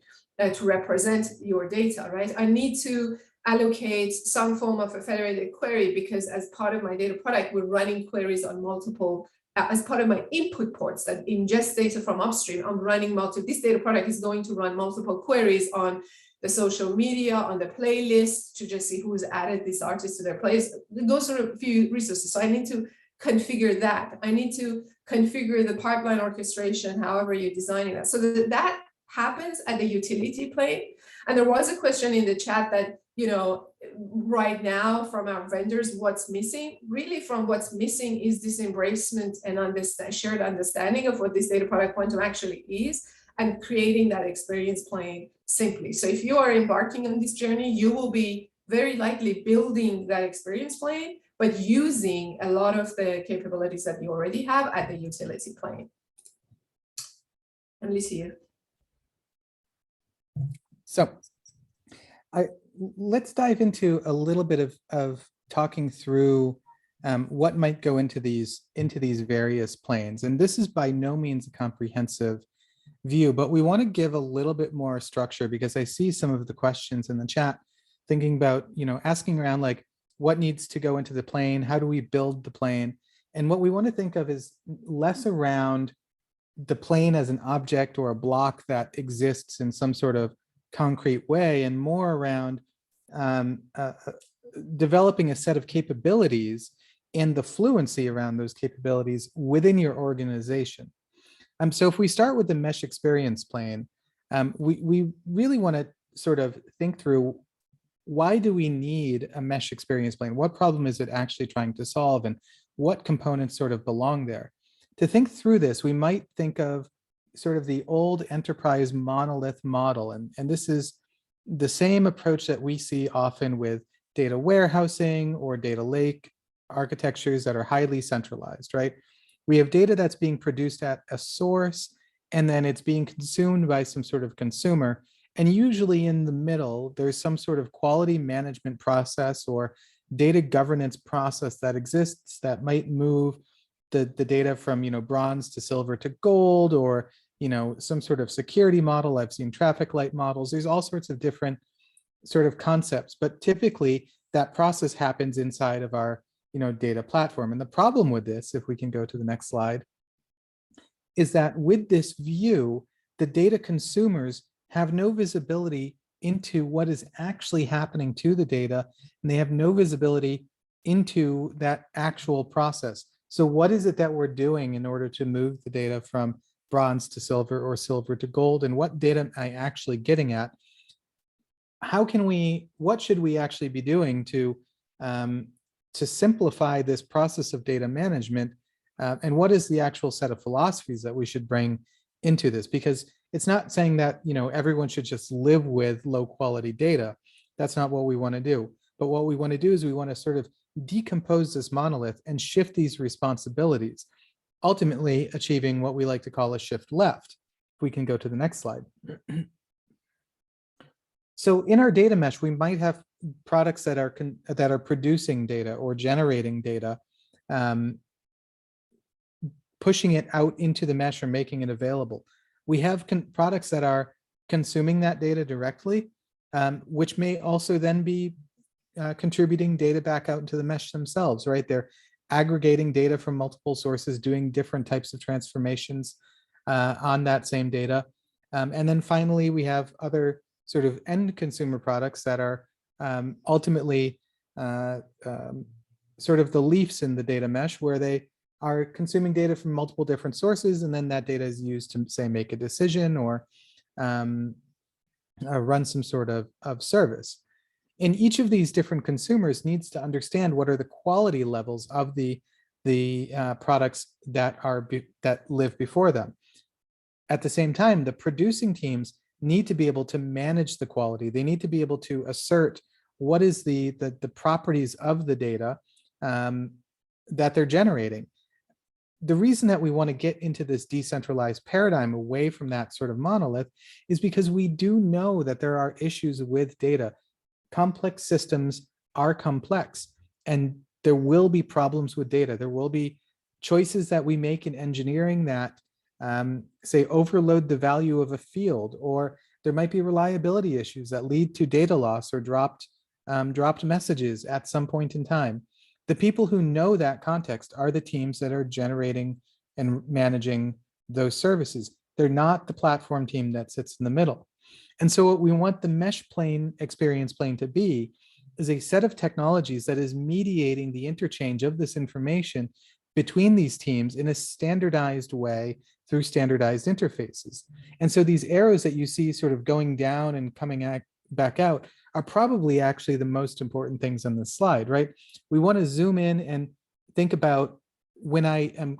to represent your data, right? I need to allocate some form of a federated query because as part of my data product, we're running queries on multiple, as part of my input ports that ingest data from upstream, I'm running this data product is going to run multiple queries on the social media, on the playlist to just see who's added this artist to their playlist. Those are a few resources. So I need to configure that. I need to configure the pipeline orchestration, however you're designing that. So that happens at the utility plane. And there was a question in the chat that, right now from our vendors, what's missing? Really from what's missing is this embracement and shared understanding of what this data product quantum actually is, and creating that experience plane simply. So if you are embarking on this journey, you will be very likely building that experience plane, but using a lot of the capabilities that you already have at the utility plane. Emily's here. So let's dive into a little bit of talking through what might go into these various planes. And this is by no means a comprehensive view, but we want to give a little bit more structure because I see some of the questions in the chat thinking about, asking around like what needs to go into the plane, how do we build the plane? And what we want to think of is less around the plane as an object or a block that exists in some sort of concrete way, and more around developing a set of capabilities and the fluency around those capabilities within your organization. So if we start with the mesh experience plane, we really want to sort of think through, why do we need a mesh experience plane? What problem is it actually trying to solve, and what components sort of belong there? To think through this, we might think of sort of the old enterprise monolith model. And this is the same approach that we see often with data warehousing or data lake architectures that are highly centralized, right? We have data that's being produced at a source, and then it's being consumed by some sort of consumer. And usually in the middle, there's some sort of quality management process or data governance process that exists that might move the data from, bronze to silver to gold, or, some sort of security model. I've seen traffic light models. There's all sorts of different sort of concepts, but typically that process happens inside of our, data platform. And the problem with this, if we can go to the next slide, is that with this view, the data consumers have no visibility into what is actually happening to the data, and they have no visibility into that actual process. So what is it that we're doing in order to move the data from bronze to silver or silver to gold, and what data am I actually getting at? what should we actually be doing to simplify this process of data management? And what is the actual set of philosophies that we should bring into this? Because it's not saying that, everyone should just live with low quality data. That's not what we want to do. But what we want to do is we want to sort of decompose this monolith and shift these responsibilities, ultimately achieving what we like to call a shift left. If we can go to the next slide. So in our data mesh, we might have products that are producing data or generating data, pushing it out into the mesh or making it available. We have products that are consuming that data directly, which may also then be contributing data back out into the mesh themselves, right? They're aggregating data from multiple sources, doing different types of transformations on that same data. And then finally, we have other sort of end consumer products that are ultimately sort of the leafs in the data mesh, where they are consuming data from multiple different sources, and then that data is used to, say, make a decision or run some sort of service. And each of these different consumers needs to understand what are the quality levels of the products that live before them. At the same time, the producing teams need to be able to manage the quality. They need to be able to assert what is the properties of the data that they're generating. The reason that we want to get into this decentralized paradigm away from that sort of monolith is because we do know that there are issues with data. Complex systems are complex, and there will be problems with data. There will be choices that we make in engineering that say overload the value of a field, or there might be reliability issues that lead to data loss or dropped messages at some point in time. The people who know that context are the teams that are generating and managing those services. They're not the platform team that sits in the middle. And so what we want the mesh plane, experience plane, to be is a set of technologies that is mediating the interchange of this information between these teams in a standardized way through standardized interfaces. And so these arrows that you see sort of going down and coming back out are probably actually the most important things on this slide, right? We want to zoom in and think about, when I am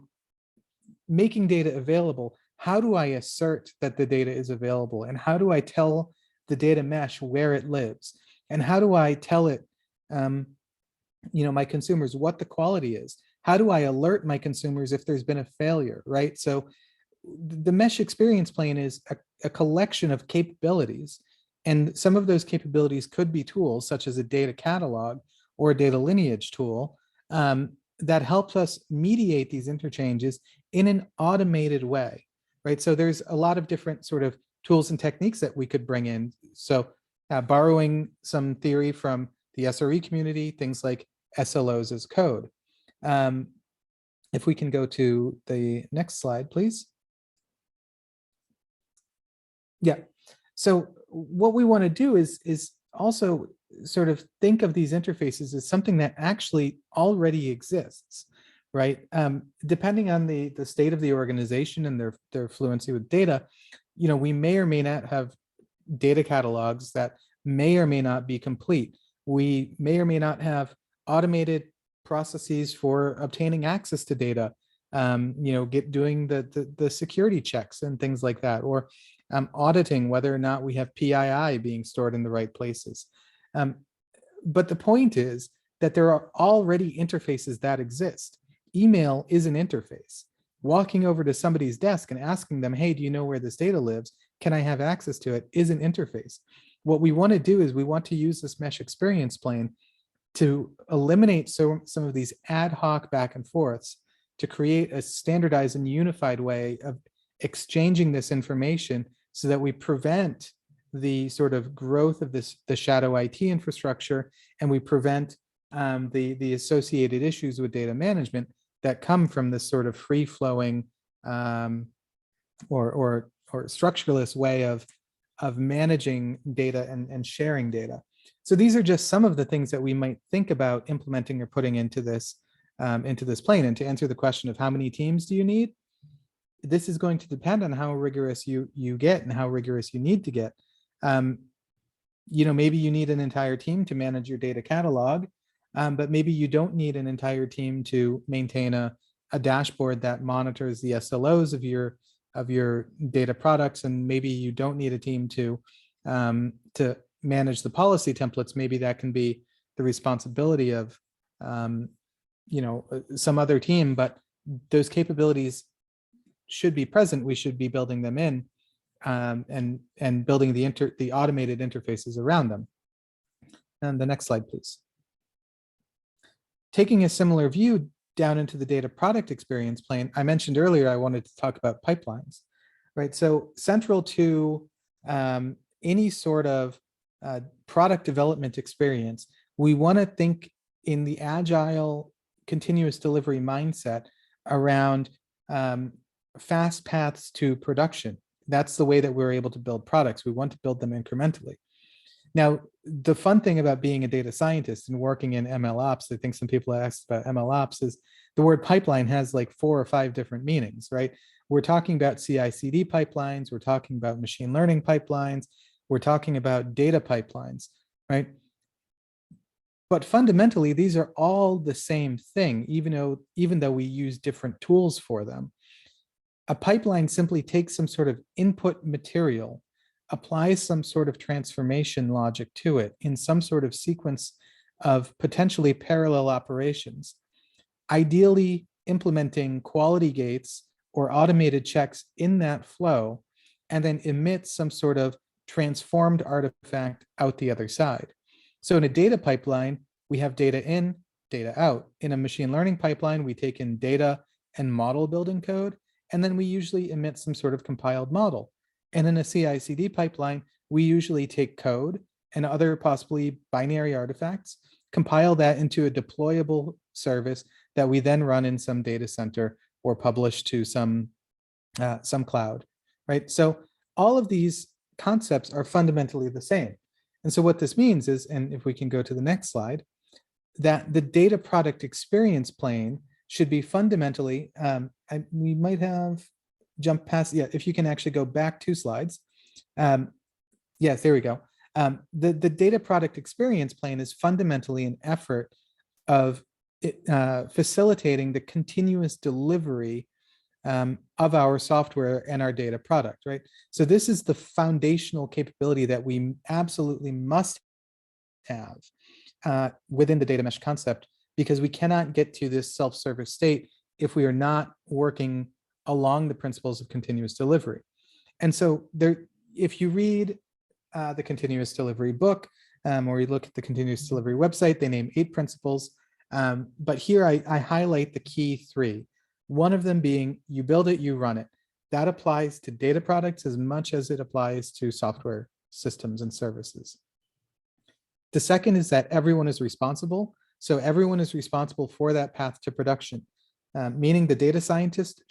making data available, how do I assert that the data is available? And how do I tell the data mesh where it lives? And how do I tell it, my consumers, what the quality is? How do I alert my consumers if there's been a failure, right? So the mesh experience plane is a collection of capabilities. And some of those capabilities could be tools such as a data catalog or a data lineage tool that helps us mediate these interchanges in an automated way, right? So there's a lot of different sort of tools and techniques that we could bring in. So borrowing some theory from the SRE community, things like SLOs as code. If we can go to the next slide, please. Yeah. So what we want to do is also sort of think of these interfaces as something that actually already exists, right? Depending on the state of the organization and their fluency with data, we may or may not have data catalogs that may or may not be complete. We may or may not have automated processes for obtaining access to data, doing the security checks and things like that, or auditing whether or not we have PII being stored in the right places. But the point is that there are already interfaces that exist. Email is an interface. Walking over to somebody's desk and asking them, hey, do you know where this data lives? Can I have access to it? Is an interface. What we want to do is we want to use this mesh experience plane to eliminate some of these ad hoc back and forths, to create a standardized and unified way of exchanging this information so that we prevent the sort of growth of the shadow IT infrastructure, and we prevent the associated issues with data management that come from this sort of free-flowing or structureless way of managing data and sharing data. So these are just some of the things that we might think about implementing or putting into this plane. And to answer the question of how many teams do you need, this is going to depend on how rigorous you get and how rigorous you need to get. maybe you need an entire team to manage your data catalog, but maybe you don't need an entire team to maintain a dashboard that monitors the SLOs of your data products, and maybe you don't need a team to manage the policy templates. Maybe that can be the responsibility of some other team, but those capabilities should be present. We should be building them in, and building the automated interfaces around them. And the next slide, please. Taking a similar view down into the data product experience plane, I mentioned earlier I wanted to talk about pipelines, right? So central to any sort of product development experience, we want to think in the agile continuous delivery mindset around fast paths to production. That's the way that we're able to build products. We want to build them incrementally. Now, the fun thing about being a data scientist and working in ML ops, I think some people asked about ML ops, is the word pipeline has like 4 or 5 different meanings, right? We're talking about CI/CD pipelines, we're talking about machine learning pipelines, we're talking about data pipelines, right? But fundamentally, these are all the same thing, even though we use different tools for them. A pipeline simply takes some sort of input material, applies some sort of transformation logic to it in some sort of sequence of potentially parallel operations, ideally implementing quality gates or automated checks in that flow, and then emits some sort of transformed artifact out the other side. So in a data pipeline, we have data in, data out. In a machine learning pipeline, we take in data and model building code, and then we usually emit some sort of compiled model. And in a CI/CD pipeline, we usually take code and other possibly binary artifacts, compile that into a deployable service that we then run in some data center or publish to some cloud, right? So all of these concepts are fundamentally the same. And so what this means is, and if we can go to the next slide, that the data product experience plane should be fundamentally, we might have jumped past, yeah, if you can actually go back 2 slides. Yes, there we go. The data product experience plane is fundamentally an effort of facilitating the continuous delivery of our software and our data product, right? So this is the foundational capability that we absolutely must have within the data mesh concept, because we cannot get to this self-service state if we are not working along the principles of continuous delivery. And so there, if you read the continuous delivery book, or you look at the continuous delivery website, they name 8 principles. But here I highlight the key 3. One of them being, you build it, you run it. That applies to data products as much as it applies to software systems and services. The second is that everyone is responsible. So everyone is responsible for that path to production, meaning the data scientist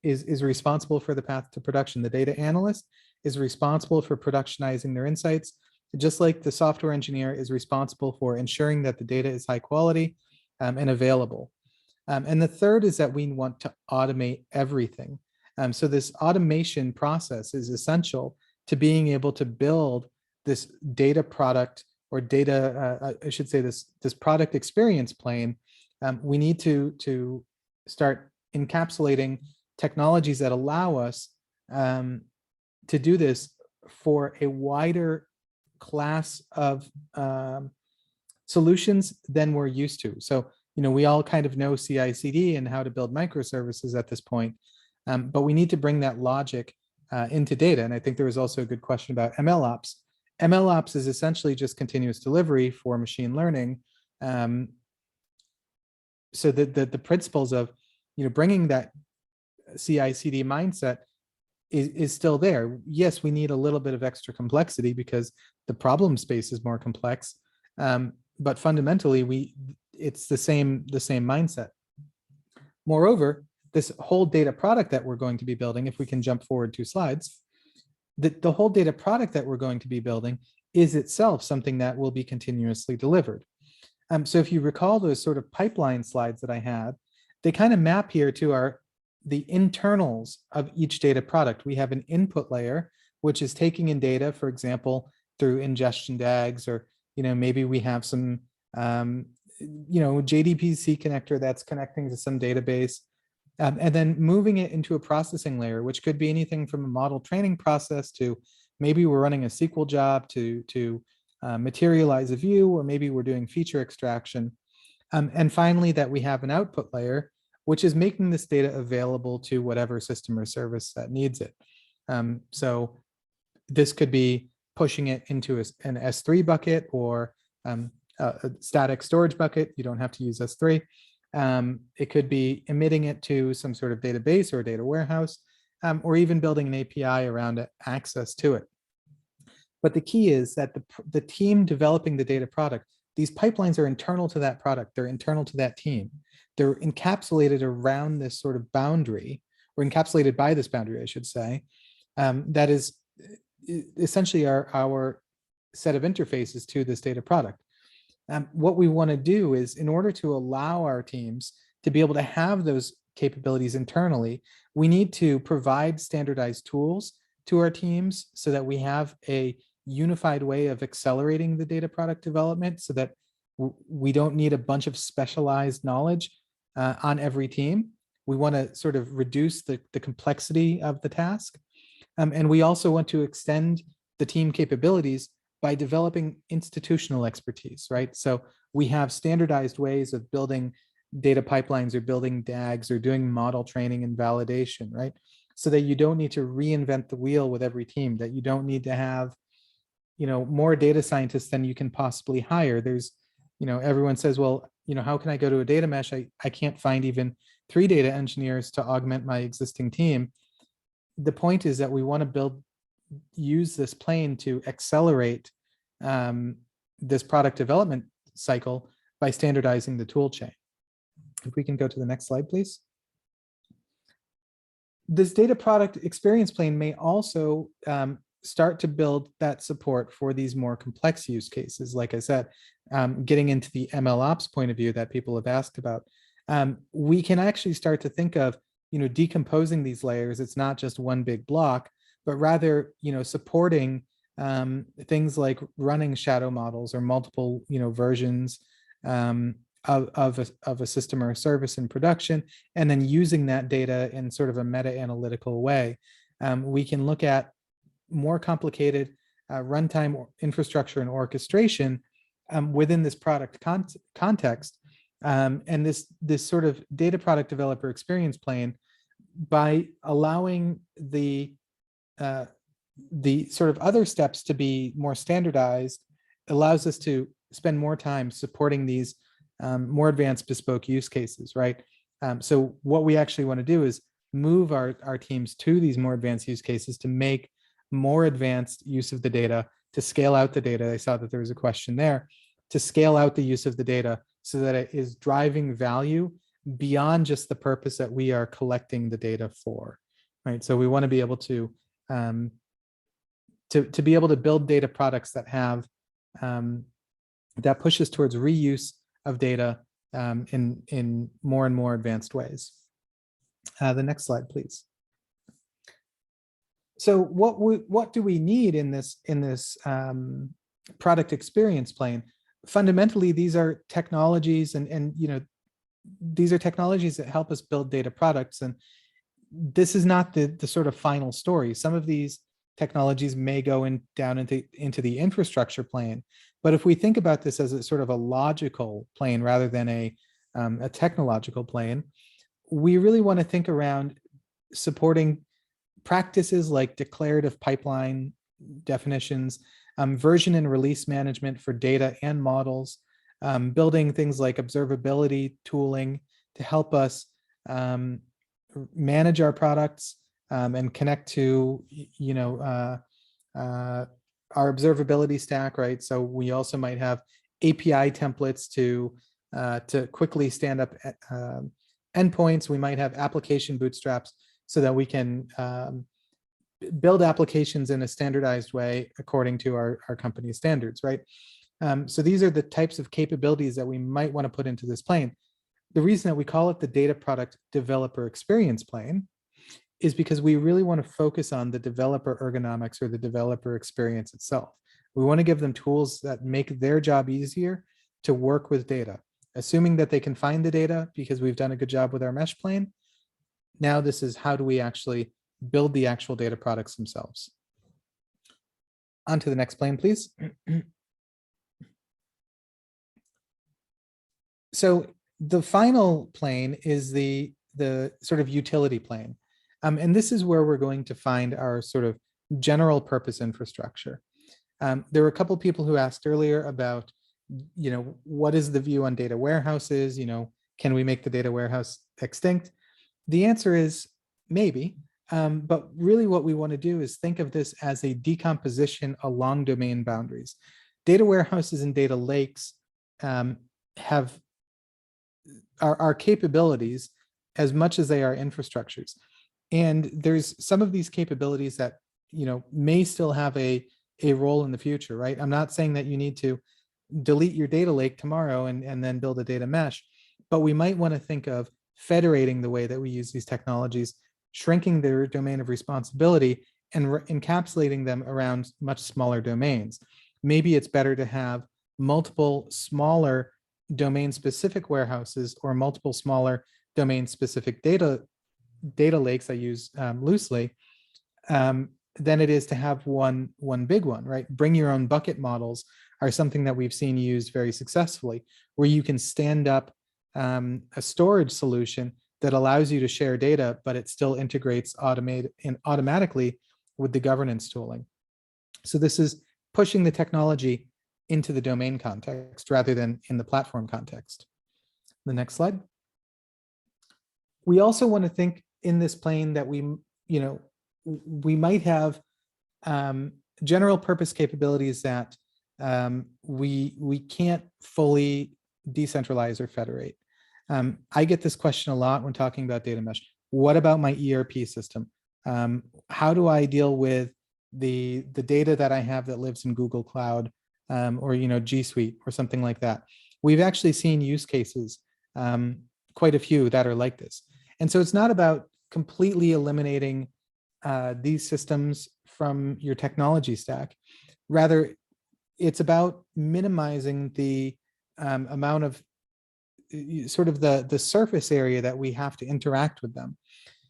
is responsible for the path to production. The data analyst is responsible for productionizing their insights, just like the software engineer is responsible for ensuring that the data is high quality and available. And the third is that we want to automate everything. So this automation process is essential to being able to build this data product, or data, I should say this product experience plane. We need to start encapsulating technologies that allow us to do this for a wider class of solutions than we're used to. So, we all kind of know CI/CD and how to build microservices at this point, but we need to bring that logic into data. And I think there was also a good question about ML ops. ML ops is essentially just continuous delivery for machine learning. So the principles of bringing that CI/CD mindset is still there. Yes, we need a little bit of extra complexity because the problem space is more complex, but fundamentally it's the same mindset. Moreover, this whole data product that we're going to be building, if we can jump forward 2 slides, the whole data product that we're going to be building is itself something that will be continuously delivered. So if you recall those sort of pipeline slides that I had, they kind of map here to the internals of each data product. We have an input layer, which is taking in data, for example, through ingestion DAGs, or maybe we have some JDBC connector that's connecting to some database, and then moving it into a processing layer, which could be anything from a model training process to maybe we're running a SQL job to materialize a view, or maybe we're doing feature extraction. And finally, that we have an output layer, which is making this data available to whatever system or service that needs it. So this could be pushing it into an S3 bucket, or a static storage bucket. You don't have to use S3. It could be emitting it to some sort of database or data warehouse, or even building an API around access to it. But the key is that the team developing the data product, these pipelines are internal to that product. They're internal to that team. They're encapsulated around this sort of boundary, or encapsulated by this boundary, I should say, that is essentially our set of interfaces to this data product. What we want to do is, in order to allow our teams to be able to have those capabilities internally, we need to provide standardized tools to our teams so that we have a unified way of accelerating the data product development, so that we don't need a bunch of specialized knowledge on every team. We want to sort of reduce the complexity of the task. And we also want to extend the team capabilities by developing institutional expertise, right? So we have standardized ways of building data pipelines, or building DAGs, or doing model training and validation, right? So that you don't need to reinvent the wheel with every team, that you don't need to have, more data scientists than you can possibly hire. There's, everyone says, well, how can I go to a data mesh? I can't find even 3 data engineers to augment my existing team. The point is that we want to use this plane to accelerate this product development cycle by standardizing the tool chain. If we can go to the next slide, please. This data product experience plane may also start to build that support for these more complex use cases. Like I said, getting into the MLOps point of view that people have asked about, we can actually start to think of, decomposing these layers. It's not just one big block, but rather, supporting things like running shadow models, or multiple, versions of a system or a service in production, and then using that data in sort of a meta-analytical way. We can look at more complicated runtime infrastructure and orchestration within this product context. And this sort of data product developer experience plane, by allowing the sort of other steps to be more standardized, allows us to spend more time supporting these more advanced bespoke use cases, right? So what we actually want to do is move our teams to these more advanced use cases to make more advanced use of the data, to scale out the data. I saw that there was a question there, to scale out the use of the data so that it is driving value beyond just the purpose that we are collecting the data for, right? So we want to be able to be able to build data products that have that pushes towards reuse of data in more and more advanced ways. The next slide, please. So what do we need in this product experience plane? Fundamentally, these are technologies, and these are technologies that help us build data products. And this is not the sort of final story. Some of these technologies may go down into the infrastructure plane. But if we think about this as a sort of a logical plane rather than a technological plane, we really want to think around supporting practices like declarative pipeline definitions, version and release management for data and models, building things like observability tooling to help us manage our products and connect to our observability stack, right? So we also might have API templates to quickly stand up endpoints. We might have application bootstraps so that we can build applications in a standardized way according to our company standards, right? So these are the types of capabilities that we might want to put into this plane. The reason that we call it the data product developer experience plane is because we really want to focus on the developer ergonomics, or the developer experience itself. We want to give them tools that make their job easier to work with data, assuming that they can find the data because we've done a good job with our mesh plane. Now this is how do we actually build the actual data products themselves. On to the next plane, please. So the final plane is the sort of utility plane. And this is where we're going to find our sort of general purpose infrastructure. There were a couple of people who asked earlier about, what is the view on data warehouses? Can we make the data warehouse extinct? The answer is maybe, but really what we want to do is think of this as a decomposition along domain boundaries. Data warehouses and data lakes have our capabilities as much as they are infrastructures. And there's some of these capabilities that, may still have a role in the future, right? I'm not saying that you need to delete your data lake tomorrow and then build a data mesh, but we might want to think of federating the way that we use these technologies, shrinking their domain of responsibility and encapsulating them around much smaller domains. Maybe it's better to have multiple smaller domain-specific warehouses or multiple smaller domain-specific data lakes, I use loosely, than it is to have one big one, right? Bring your own bucket models are something that we've seen used very successfully, where you can stand up a storage solution that allows you to share data, but it still integrates automatically with the governance tooling. So this is pushing the technology into the domain context rather than in the platform context. The next slide. We also want to think in this plane that we might have general purpose capabilities that we can't fully decentralize or federate. I get this question a lot when talking about data mesh. What about my ERP system? How do I deal with the data that I have that lives in Google Cloud or G Suite or something like that? We've actually seen use cases, quite a few that are like this. And so it's not about completely eliminating these systems from your technology stack. Rather, it's about minimizing the amount of sort of the surface area that we have to interact with them.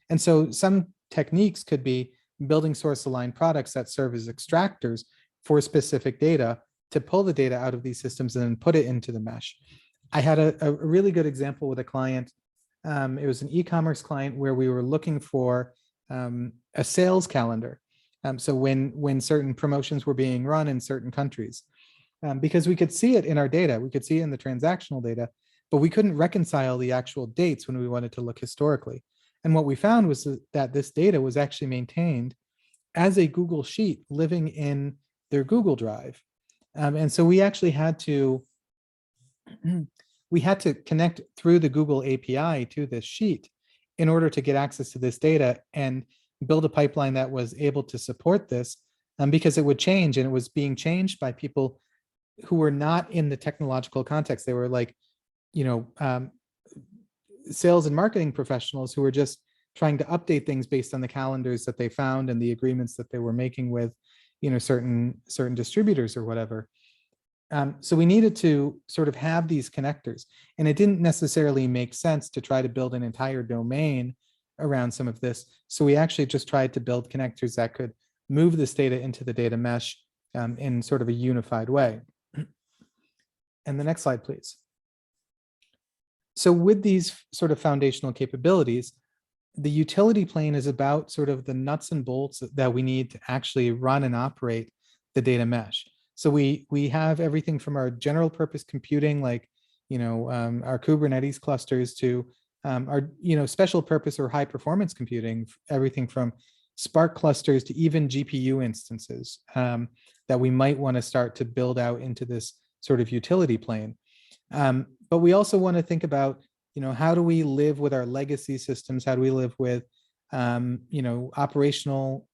And so some techniques could be building source aligned products that serve as extractors for specific data to pull the data out of these systems and then put it into the mesh. I had a really good example with a client. It was an e-commerce client where we were looking for a sales calendar. So when certain promotions were being run in certain countries, because we could see it in our data, we could see it in the transactional data, but we couldn't reconcile the actual dates when we wanted to look historically. And what we found was that this data was actually maintained as a Google Sheet living in their Google Drive. And so we actually had to connect through the Google API to this sheet in order to get access to this data and build a pipeline that was able to support this, because it would change, and it was being changed by people who were not in the technological context. They were like, sales and marketing professionals who were just trying to update things based on the calendars that they found and the agreements that they were making with, certain distributors or whatever. So we needed to sort of have these connectors, and it didn't necessarily make sense to try to build an entire domain around some of this. So we actually just tried to build connectors that could move this data into the data mesh in sort of a unified way. And the next slide, please. So with these sort of foundational capabilities, the utility plane is about sort of the nuts and bolts that we need to actually run and operate the data mesh. So we have everything from our general purpose computing, like our Kubernetes clusters, to our special purpose or high performance computing, everything from Spark clusters to even GPU instances that we might want to start to build out into this sort of utility plane. But we also want to think about, how do we live with our legacy systems? How do we live with, operational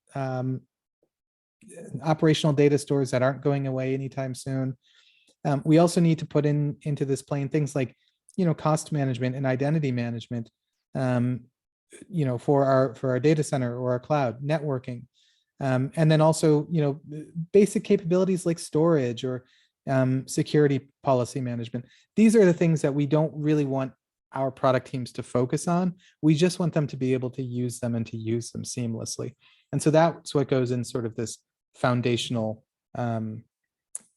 data stores that aren't going away anytime soon? We also need to put into this plane things like, cost management and identity management, for our data center or our cloud, networking, And then also, basic capabilities like storage or security policy management. These are the things that we don't really want our product teams to focus on. We just want them to be able to use them and to use them seamlessly. And so that's what goes in sort of this foundational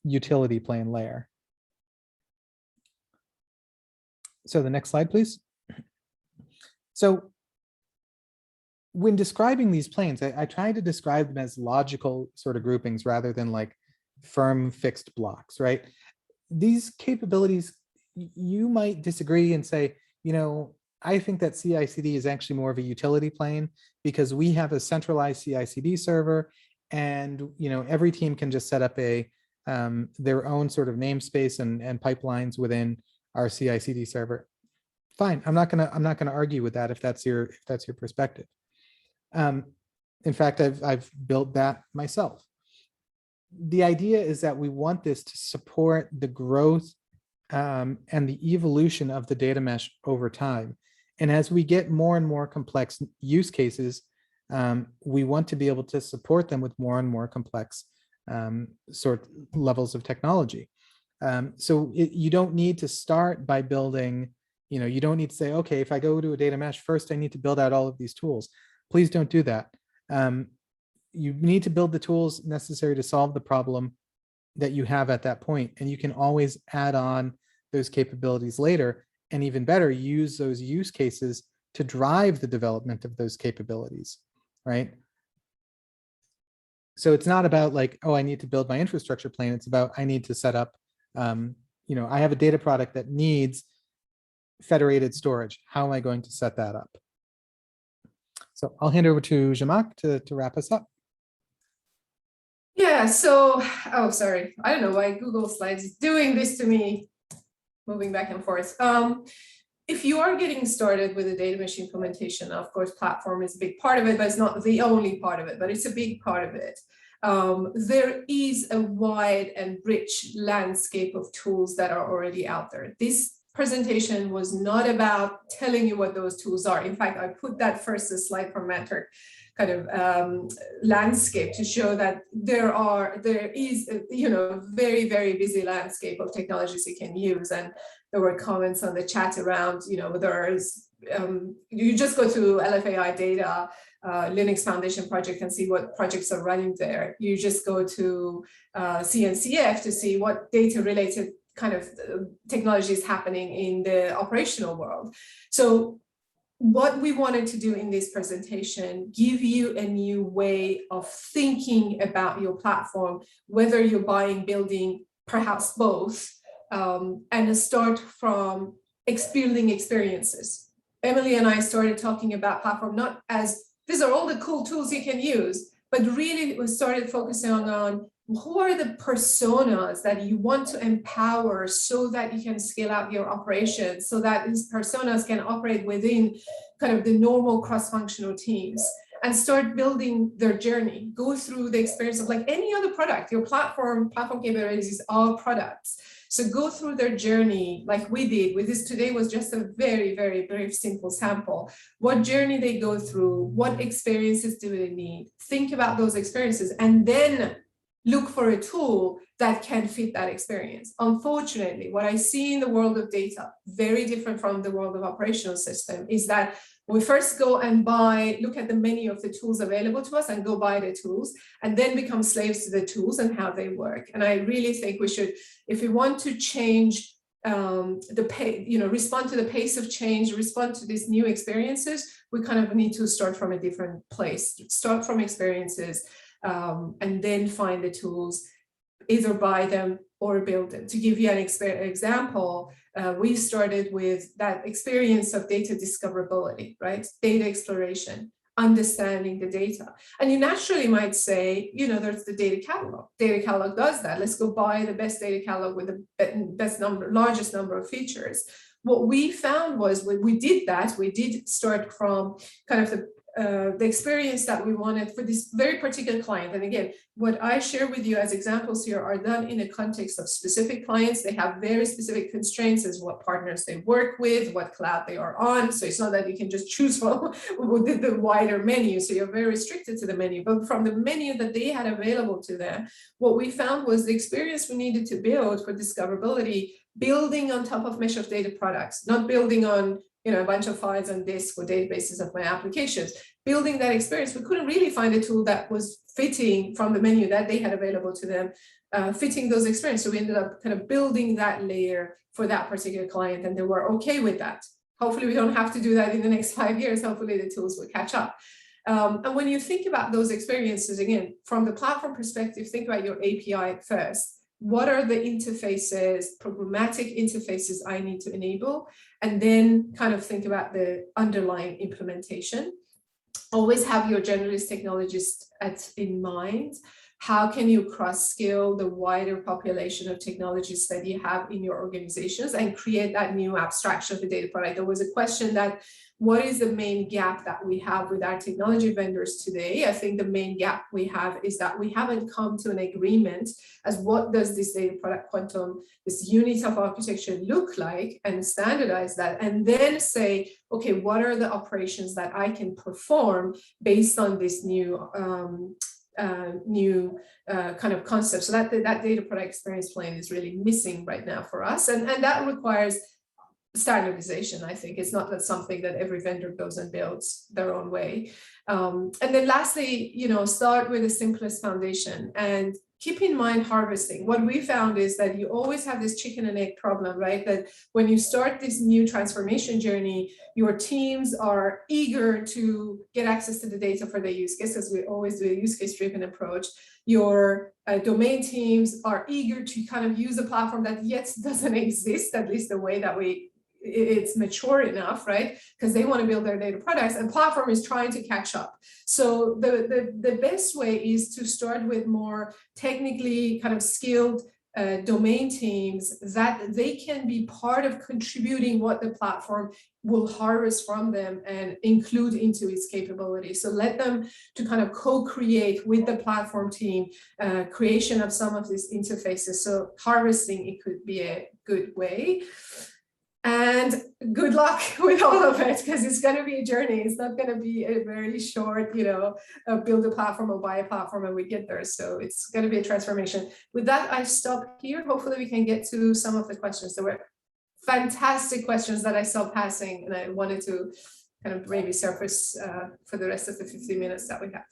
utility plane layer. So the next slide, please. So when describing these planes, I try to describe them as logical sort of groupings rather than like firm fixed blocks, right? These capabilities, you might disagree and say, I think that CI/CD is actually more of a utility plane because we have a centralized CI/CD server, and every team can just set up their own sort of namespace and pipelines within our CI/CD server. Fine, I'm not gonna argue with that if that's your perspective. In fact, I've built that myself. The idea is that we want this to support the growth and the evolution of the data mesh over time. And as we get more and more complex use cases, we want to be able to support them with more and more complex sort levels of technology. So you don't need to start by building, you don't need to say, okay, if I go to a data mesh, first I need to build out all of these tools. Please don't do that. You need to build the tools necessary to solve the problem that you have at that point. And you can always add on those capabilities later, and even better, use those use cases to drive the development of those capabilities, right? So it's not about like, oh, I need to build my infrastructure plane. It's about, I need to set up, I have a data product that needs federated storage. How am I going to set that up? So I'll hand over to Zhamak to wrap us up. Yeah, so, oh, sorry. I don't know why Google Slides is doing this to me, moving back and forth. If you are getting started with a data mesh implementation, of course, platform is a big part of it, but it's not the only part of it, but it's a big part of it. There is a wide and rich landscape of tools that are already out there. This presentation was not about telling you what those tools are. In fact, I put that first slide from Mentor kind of landscape to show that there is a very, very busy landscape of technologies you can use. And there were comments on the chat around, there's you just go to LFAI data, Linux Foundation project, and see what projects are running there. You just go to CNCF to see what data related kind of technology is happening in the operational world. So what we wanted to do in this presentation, give you a new way of thinking about your platform, whether you're buying, building, perhaps both, and start from building experiences. Emily and I started talking about platform not as these are all the cool tools you can use, but really we started focusing on who are the personas that you want to empower so that you can scale out your operations, so that these personas can operate within kind of the normal cross-functional teams and start building their journey, go through the experience of like any other product. Your platform capabilities is all products. So go through their journey like we did with this. Today was just a very, very brief, simple sample. What journey they go through, what experiences do they need? Think about those experiences and then look for a tool that can fit that experience. Unfortunately, what I see in the world of data, very different from the world of operational system, is that we first go and look at the menu of the tools available to us and go buy the tools and then become slaves to the tools and how they work. And I really think we should, if we want to change respond to the pace of change, respond to these new experiences, we kind of need to start from a different place, start from experiences, and then find the tools, either buy them or build them. To give you an example, we started with that experience of data discoverability, right? Data exploration, understanding the data. And you naturally might say, there's the data catalog. Data catalog does that. Let's go buy the best data catalog with the largest number of features. What we found was when we did that, we did start from kind of the the experience that we wanted for this very particular client. And again, what I share with you as examples here are done in the context of specific clients. They have very specific constraints as what partners they work with, what cloud they are on. So it's not that you can just choose from the wider menu. So you're very restricted to the menu. But from the menu that they had available to them, what we found was the experience we needed to build for discoverability, building on top of mesh of data products, not building on a bunch of files on disk or databases of my applications. Building that experience, we couldn't really find a tool that was fitting from the menu that they had available to them, fitting those experiences. So we ended up kind of building that layer for that particular client, and they were okay with that. Hopefully we don't have to do that in the next 5 years. Hopefully the tools will catch up. And when you think about those experiences, again, from the platform perspective, think about your API first. What are the interfaces, programmatic interfaces I need to enable? And then kind of think about the underlying implementation. Always have your generalist technologist in mind. How can you cross-skill the wider population of technologists that you have in your organizations and create that new abstraction of the data product? There was a question that, what is the main gap that we have with our technology vendors today? I think the main gap we have is that we haven't come to an agreement as what does this data product quantum, this unit of architecture look like, and standardize that, and then say, okay, what are the operations that I can perform based on this new kind of concept. So that data product experience plane is really missing right now for us, and that requires standardization. I think it's not that something that every vendor goes and builds their own way. And then lastly, start with the simplest foundation and keep in mind harvesting. What we found is that you always have this chicken and egg problem, right? That when you start this new transformation journey, your teams are eager to get access to the data for their use case, as we always do a use case driven approach. Your domain teams are eager to kind of use a platform that yet doesn't exist, at least the way that it's mature enough, right? Because they want to build their data products, and platform is trying to catch up. So the best way is to start with more technically kind of skilled domain teams that they can be part of contributing what the platform will harvest from them and include into its capabilities. So let them to kind of co-create with the platform team creation of some of these interfaces. So harvesting, it could be a good way. And good luck with all of it, because it's going to be a journey. It's not going to be a very short, build a platform or buy a platform and we get there. So it's going to be a transformation. With that, I stop here. Hopefully we can get to some of the questions. There were fantastic questions that I saw passing, and I wanted to kind of maybe surface for the rest of the 15 minutes that we have.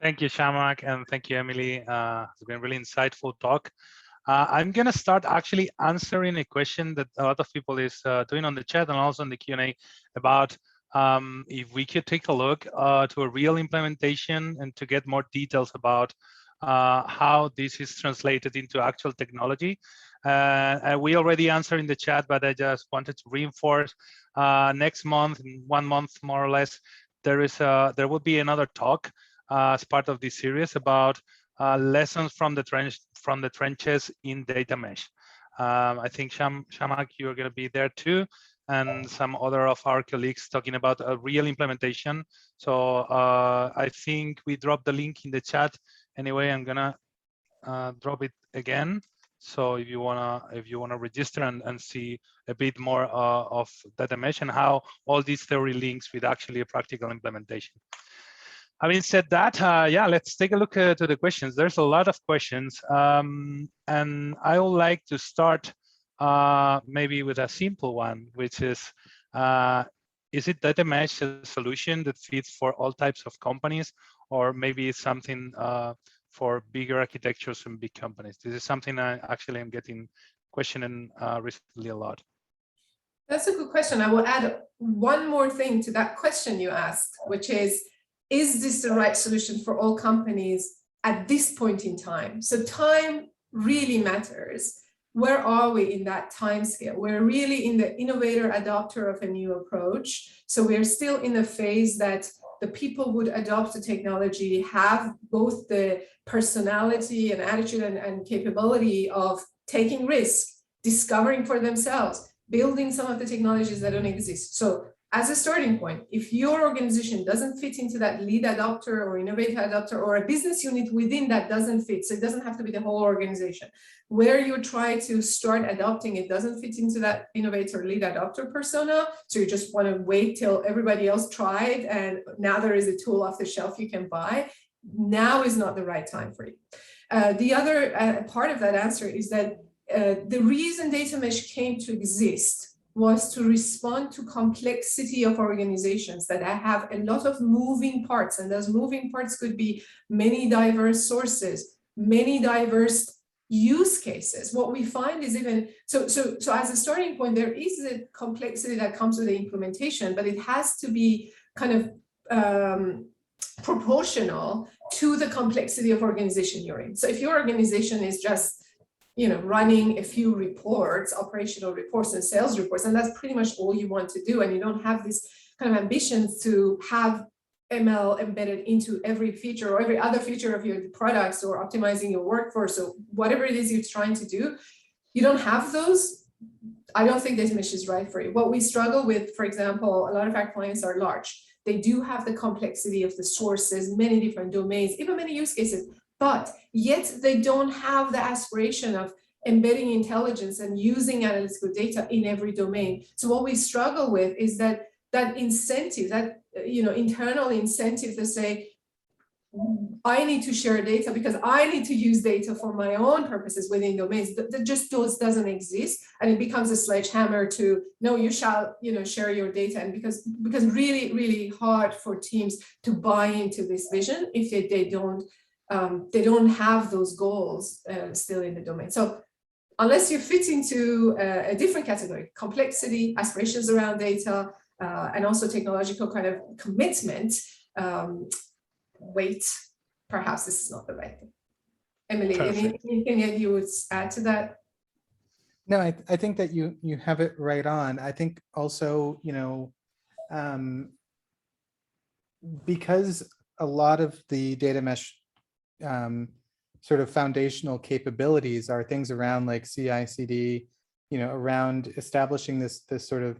Thank you, Zhamak, and thank you, Emily. It's been a really insightful talk. I'm going to start actually answering a question that a lot of people is doing on the chat and also in the Q&A about if we could take a look to a real implementation and to get more details about how this is translated into actual technology. We already answered in the chat, but I just wanted to reinforce next month, in 1 month more or less, there will be another talk as part of this series about lessons from the trenches in data mesh. I think Zhamak, you're going to be there too, and some other of our colleagues talking about a real implementation. So I think we dropped the link in the chat. Anyway, I'm gonna drop it again. So if you wanna register and see a bit more of data mesh and how all these theory links with actually a practical implementation. Having said that, yeah, let's take a look to the questions. There's a lot of questions, and I would like to start maybe with a simple one, which is it data mesh a solution that fits for all types of companies, or maybe it's something for bigger architectures and big companies? This is something I actually am getting questioning recently a lot. That's a good question. I will add one more thing to that question you asked, which is this the right solution for all companies at this point in time? So time really matters. Where are we in that time scale? We're really in the innovator adopter of a new approach. So we're still in the phase that the people would adopt the technology, have both the personality and attitude and capability of taking risk, discovering for themselves, building some of the technologies that don't exist. So as a starting point, if your organization doesn't fit into that lead adopter or innovator adopter, or a business unit within that doesn't fit, so it doesn't have to be the whole organization, where you try to start adopting it doesn't fit into that innovator lead adopter persona, so you just want to wait till everybody else tried and now there is a tool off the shelf you can buy, now is not the right time for you. The other part of that answer is that the reason data mesh came to exist was to respond to complexity of organizations that have a lot of moving parts, and those moving parts could be many diverse sources, many diverse use cases. What we find is even, so as a starting point, there is a complexity that comes with the implementation, but it has to be kind of proportional to the complexity of organization you're in. So if your organization is just running a few reports, operational reports and sales reports, and that's pretty much all you want to do, and you don't have this kind of ambitions to have ML embedded into every feature or every other feature of your products or optimizing your workforce or whatever it is you're trying to do, you don't have those, I don't think this mesh is right for you. What we struggle with, for example, a lot of our clients are large. They do have the complexity of the sources, many different domains, even many use cases, but yet they don't have the aspiration of embedding intelligence and using analytical data in every domain. So what we struggle with is that incentive, that internal incentive to say, I need to share data because I need to use data for my own purposes within domains. That just doesn't exist, and it becomes a sledgehammer to no, you shall share your data, and because really, really hard for teams to buy into this vision if they don't have those goals still in the domain. So unless you fit into a different category, complexity, aspirations around data, and also technological kind of commitment, wait, perhaps this is not the right thing. Emily, anything that you would add to that? No, I think that you have it right on. I think also, because a lot of the data mesh sort of foundational capabilities are things around like CI/CD, around establishing this sort of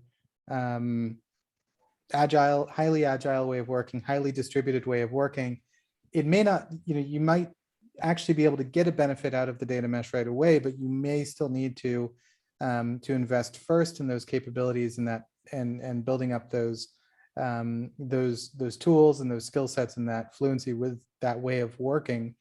highly agile way of working, highly distributed way of working. It may not, you might actually be able to get a benefit out of the data mesh right away, but you may still need to invest first in those capabilities and that and building up those tools and those skill sets and that fluency with that way of working,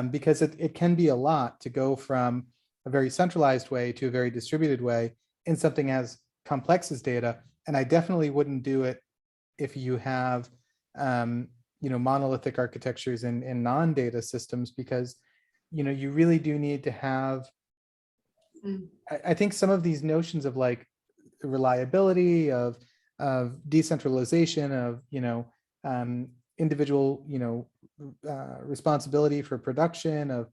because it can be a lot to go from a very centralized way to a very distributed way in something as complex as data. And I definitely wouldn't do it if you have monolithic architectures in non-data systems, because you really do need to have, I think some of these notions of like reliability, of decentralization, of individual responsibility for production, of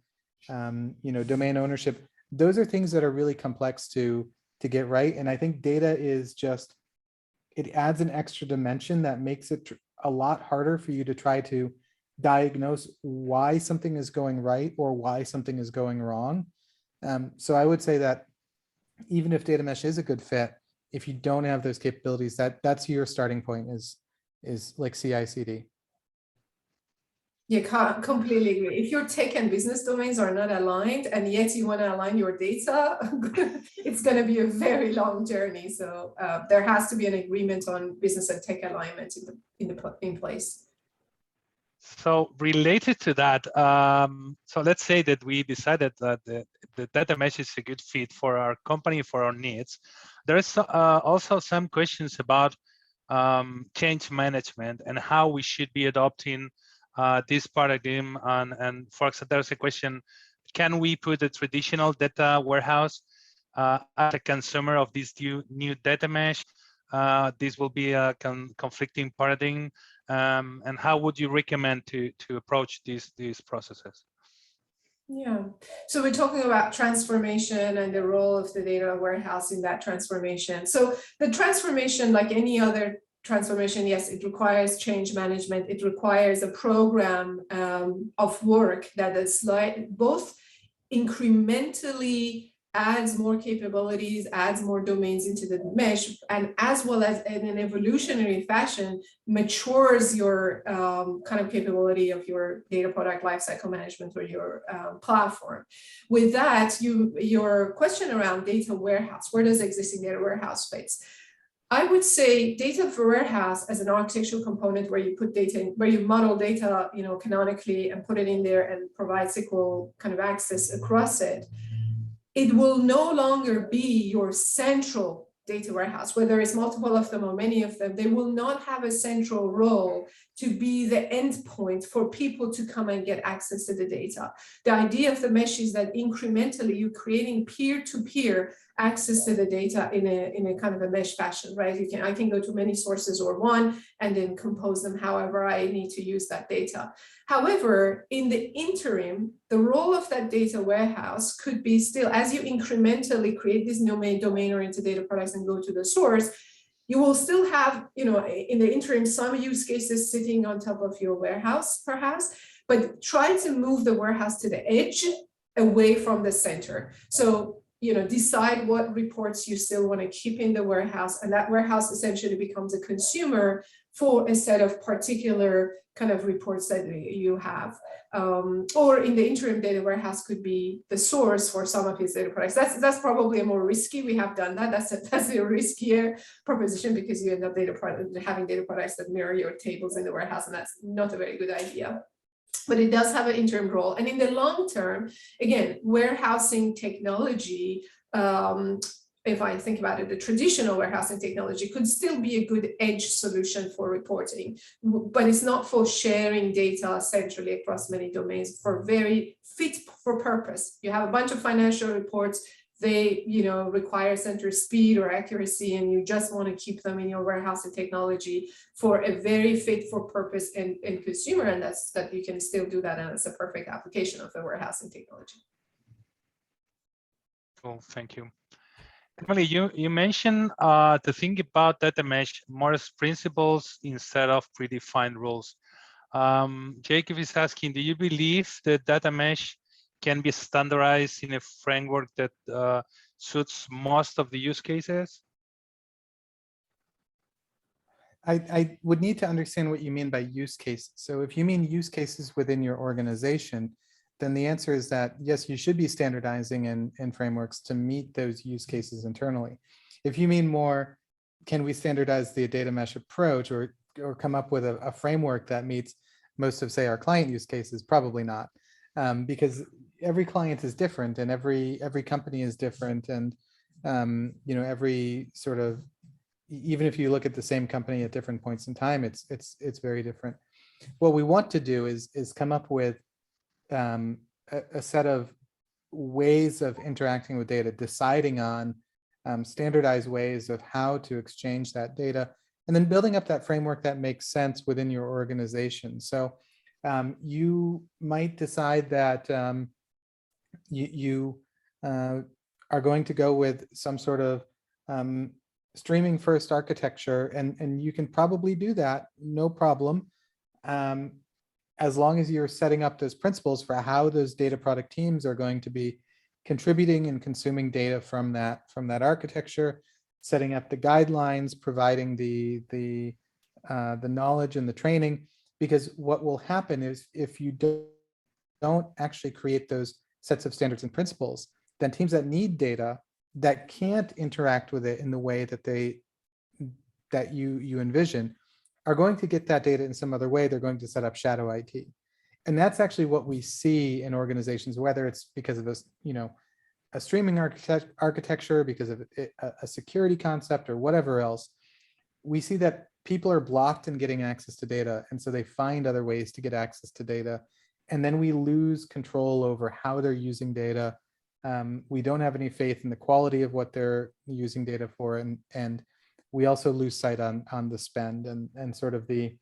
domain ownership, those are things that are really complex to get right. And I think data is just, it adds an extra dimension that makes it a lot harder for you to try to diagnose why something is going right or why something is going wrong. So I would say that even if data mesh is a good fit, if you don't have those capabilities, that's your starting point is like CI/CD. Yeah, completely agree. If your tech and business domains are not aligned, and yet you want to align your data, it's going to be a very long journey. So there has to be an agreement on business and tech alignment in place. So related to that, so let's say that we decided that the data mesh is a good fit for our company, for our needs. There's also some questions about change management and how we should be adopting this paradigm. And for example, there's a question: can we put a traditional data warehouse as a consumer of this new data mesh? This will be a conflicting paradigm. And how would you recommend to approach these processes? Yeah, so we're talking about transformation and the role of the data warehouse in that transformation. So the transformation, like any other transformation, yes, it requires change management. It requires a program of work that is both incrementally adds more capabilities, adds more domains into the mesh, and as well as in an evolutionary fashion, matures your kind of capability of your data product lifecycle management or your platform. With that, your question around data warehouse, where does existing data warehouse fits? I would say data warehouse as an architectural component where you put data in, where you model data, canonically and put it in there and provide SQL kind of access across it. It will no longer be your central data warehouse, whether it's multiple of them or many of them. They will not have a central role to be the endpoint for people to come and get access to the data. The idea of the mesh is that incrementally you're creating peer-to-peer access to the data in a kind of a mesh fashion, right? I can go to many sources or one and then compose them however I need to use that data. However, in the interim, the role of that data warehouse could be still, as you incrementally create these domain-oriented data products and go to the source, you will still have, in the interim, some use cases sitting on top of your warehouse, perhaps, but try to move the warehouse to the edge away from the center. So, decide what reports you still want to keep in the warehouse, and that warehouse essentially becomes a consumer for a set of particular kind of reports that you have. Or in the interim, data warehouse could be the source for some of his data products. That's probably a more risky. We have done that. That's a riskier proposition because you end up having data products that mirror your tables in the warehouse, and that's not a very good idea. But it does have an interim role. And in the long term, again, warehousing technology, if I think about it, the traditional warehousing technology could still be a good edge solution for reporting, but it's not for sharing data centrally across many domains, for very fit for purpose. You have a bunch of financial reports, they require center speed or accuracy, and you just want to keep them in your warehousing technology for a very fit for purpose and consumer, and that you can still do that, and it's a perfect application of the warehousing technology. Cool, thank you. Emily, you mentioned to think about data mesh more as principles instead of predefined rules. Jacob is asking, do you believe that data mesh can be standardized in a framework that suits most of the use cases? I would need to understand what you mean by use cases. So if you mean use cases within your organization, then the answer is that, yes, you should be standardizing in frameworks to meet those use cases internally. If you mean more, can we standardize the data mesh approach or come up with a framework that meets most of, say, our client use cases? Probably not, because every client is different and every company is different, and every sort of, even if you look at the same company at different points in time, it's very different. What we want to do is come up with a set of ways of interacting with data, deciding on standardized ways of how to exchange that data, and then building up that framework that makes sense within your organization. So you might decide that you are going to go with some sort of streaming first architecture, and you can probably do that, no problem, as long as you're setting up those principles for how those data product teams are going to be contributing and consuming data from that architecture, setting up the guidelines, providing the knowledge and the training. Because what will happen is, if you don't actually create those sets of standards and principles, then teams that need data that can't interact with it in the way that you envision are going to get that data in some other way. They're going to set up shadow IT. And that's actually what we see in organizations, whether it's because of a streaming architecture, because of a security concept, or whatever else. We see that people are blocked in getting access to data, and so they find other ways to get access to data. And then we lose control over how they're using data. We don't have any faith in the quality of what they're using data for, and we also lose sight on the spend and sort of the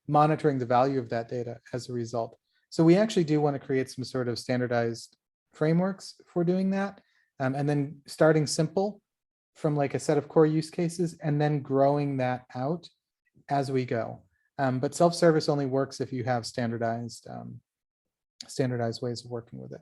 monitoring the value of that data as a result. So we actually do want to create some sort of standardized frameworks for doing that, and then starting simple from like a set of core use cases, and then growing that out as we go. But self-service only works if you have standardized ways of working with it.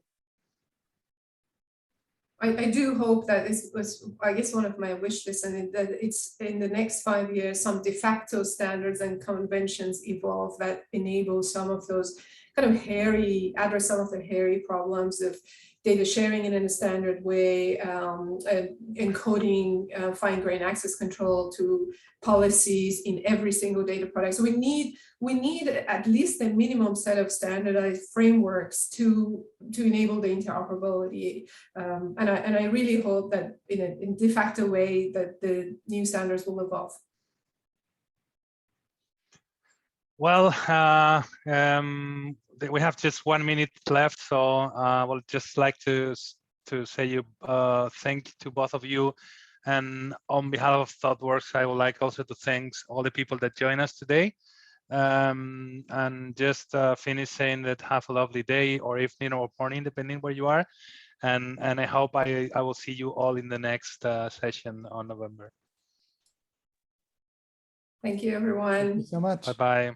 I do hope that this was, I guess, one of my wish lists, and that it's in the next 5 years, some de facto standards and conventions evolve that enable some of those kind of address some of the hairy problems of data sharing in a standard way, encoding fine-grained access control to policies in every single data product. So we need at least a minimum set of standardized frameworks to enable the interoperability. And I really hope that in a de facto way that the new standards will evolve. Well, we have just 1 minute left, so I would just like to say you thank to both of you, and on behalf of Thoughtworks, I would like also to thank all the people that joined us today, and just finish saying that have a lovely day or evening or morning, depending where you are, and I hope I will see you all in the next session on November. Thank you, everyone. Thank you so much. Bye bye.